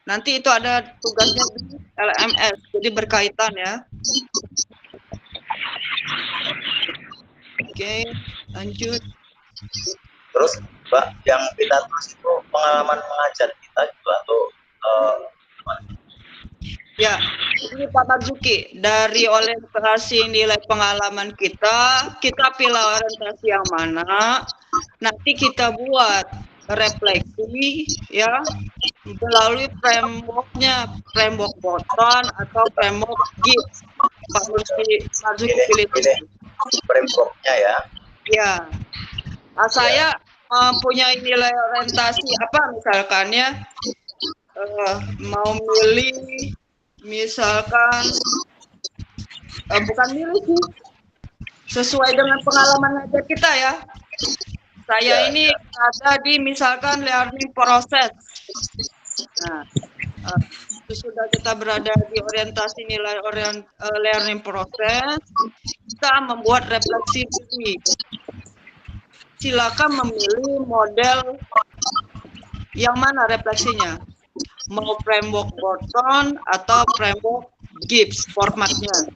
Nanti itu ada tugasnya di LMS, jadi berkaitan ya. Oke, lanjut. Terus Mbak, yang kita tulis itu pengalaman mengajar kita gitu atau Ya, ini Pak Marzuki, dari orientasi nilai pengalaman kita pilih orientasi yang mana, nanti kita buat refleksi ya melalui frameworknya, framework Botton atau framework GIP. Pak Marzuki pilih frameworknya ya. Ya, saya mempunyai nilai orientasi apa misalkan ya, mau milih misalkan bukan milih sih, sesuai dengan pengalaman aja kita ya. Saya ini ada di misalkan learning process. Nah, sudah kita berada di orientasi nilai learning process, kita membuat refleksi diri. Silakan memilih model yang mana refleksinya, mau framework Botton atau framework GIPS formatnya.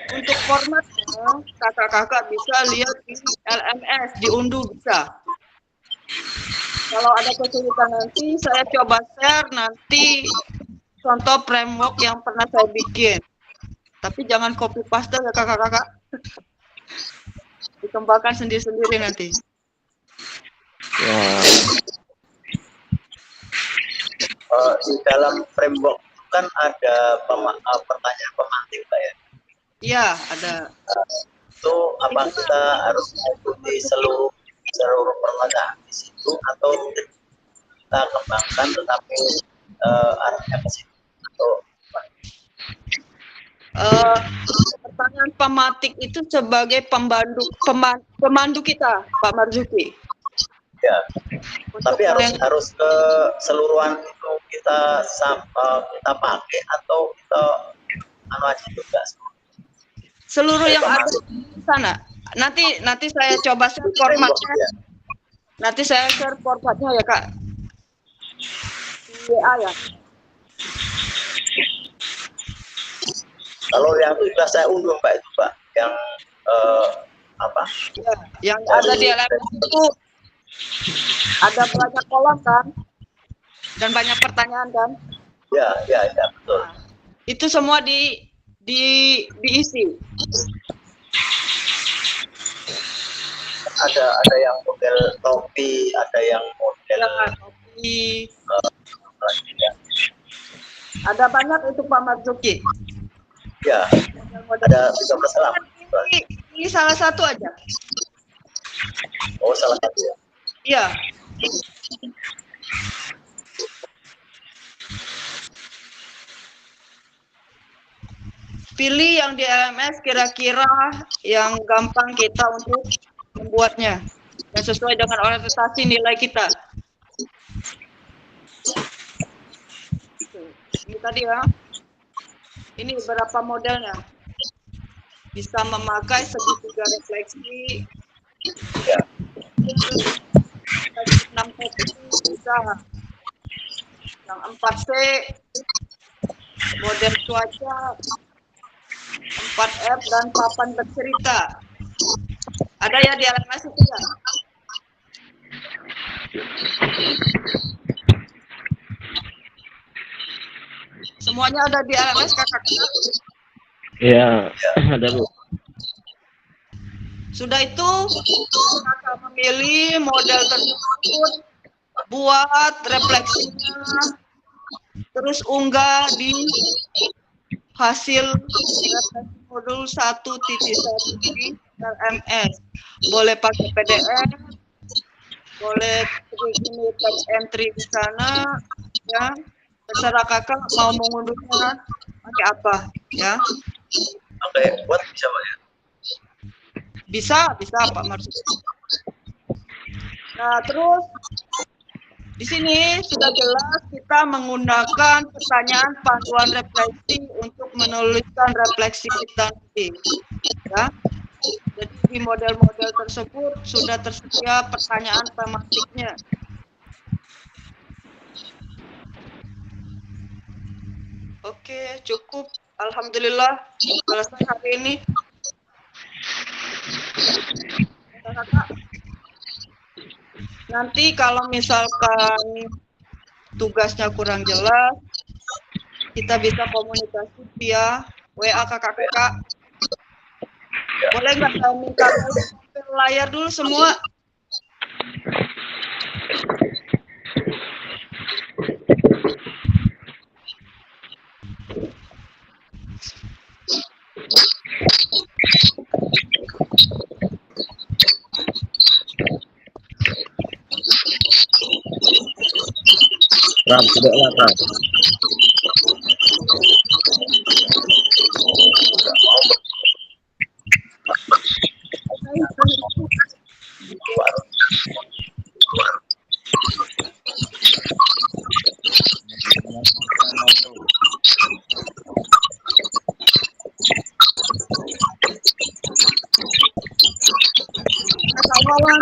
Untuk formatnya, kakak-kakak bisa lihat di LMS, diunduh bisa. Kalau ada kesulitan nanti, saya coba share nanti contoh framework yang pernah saya bikin. Tapi jangan copy paste ya kakak-kakak. Dikembangkan sendiri-sendiri nanti. Di dalam framework kan ada pertanyaan pemantik, Pak ya? Iya, ada. Itu apa kita harus mengikuti seluruh pertanyaan di situ atau kita kembangkan tetapi arahnya ke situ atau pertanyaan pematik itu sebagai pemandu kita, Pak Marzuki. ya, tapi harus keseluruhan itu kita pakai atau kita aja juga seluruh yang ada di sana. Nanti saya coba share formatnya. Nanti saya share formatnya ya Kak. Di WA ya. Kalau yang itu sudah saya unduh Pak itu Pak, yang apa? Ya, yang ada di LMS itu ada banyak kolom kan, dan banyak pertanyaan kan? Ya betul. Itu semua diisi. Ada yang model topi, ada yang model topi. Ada banyak itu Pak Marzuki. Ya, ada 13 lah. Ini salah satu aja. Oh, salah satu ya? Iya. Pilih yang di LMS kira-kira yang gampang kita untuk membuatnya dan sesuai dengan orientasi nilai kita. Ini tadi ya. Ini beberapa modelnya. Bisa memakai segitiga refleksi. Ya. 6 bisa. Yang 4C model cuaca, 4F dan papan bercerita. Ada ya di LMS itu ya? Semuanya ada di LMS kakak? Iya, ada Bu. Sudah itu kakak memilih model tersebut, buat refleksinya, terus unggah di hasil refleksi modul 1.1 di LMS. Boleh pakai PDF, boleh ini text entry di sana, ya. Terserah kakak mau mengunduhnya pakai apa, ya. Pakai buat bisa Pak ya? Bisa Pak Marzuki. Nah, terus di sini sudah jelas kita menggunakan pertanyaan panduan refleksi untuk menuliskan refleksi kita nanti. Ya. Jadi di model-model tersebut sudah tersedia pertanyaan tematiknya. Oke, cukup. Alhamdulillah selesai hari ini. Nanti kalau misalkan tugasnya kurang jelas, kita bisa komunikasi via WA kakak-kakak. Boleh nggak saya minta layar dulu semua? Ram, tidak lah, Ram. Kawan,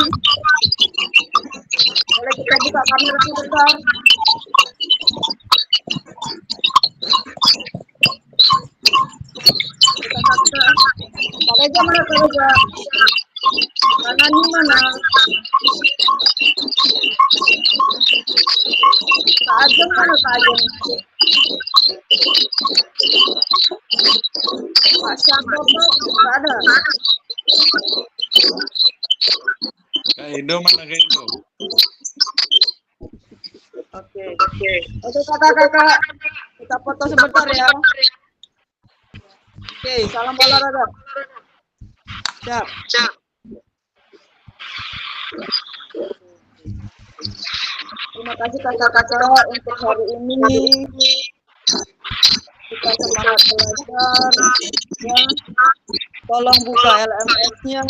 boleh kita buka kamera sebentar. Kak Reza mana Kak Reza? Kanan mana? Kak Ajeng mana Kak Ajeng? Kak siapa tuh? Gak ada. Kak Indo mana Kak Indo? Oke. Oke kakak, kita foto sebentar ya. Oke, salam olahraga. Siap. Terima kasih kakak-kakak untuk hari ini. Kita semangat belajar. Ya. Tolong buka LMS-nya.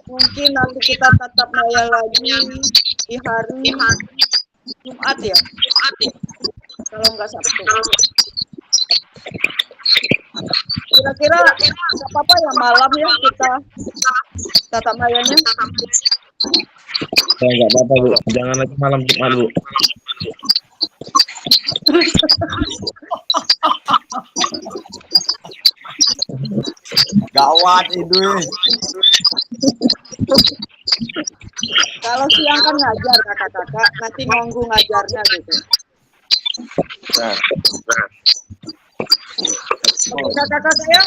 Mungkin nanti kita tatap muka lagi di hari Jumat ya. Kalau nggak Sabtu. Kira-kira nggak apa-apa ya malam ya kita tatap mayanya. Ya, nggak apa-apa Bu, jangan lagi malam Jumat Bu. Gawat itu. Kalau siang kan ngajar kakak-kakak, nanti nunggu ngajarnya gitu. Oke kakak-kakak ya,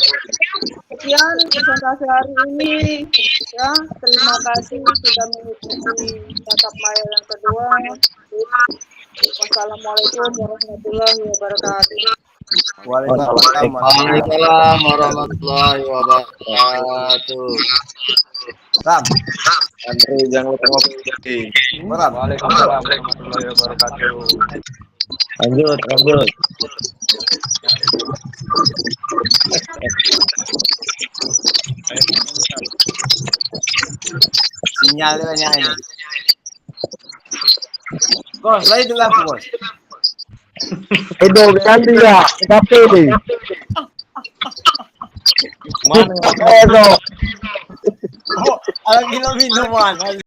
sekian presentasi hari ini ya. Terima kasih sudah mengikuti tatap maya yang kedua. Wassalamualaikum warahmatullahi wabarakatuh. Waalaikumsalam warahmatullahi wabarakatuh. Ram, Andre jangan lupa ngopi. Waalaikumsalam warahmatullahi wabarakatuh. Lanjut. Sinyalnya ini. Bos, lagi dulu lampu bos. Edo ganti ya, tapi deh. Mana? Edo. Oh, lagi minuman.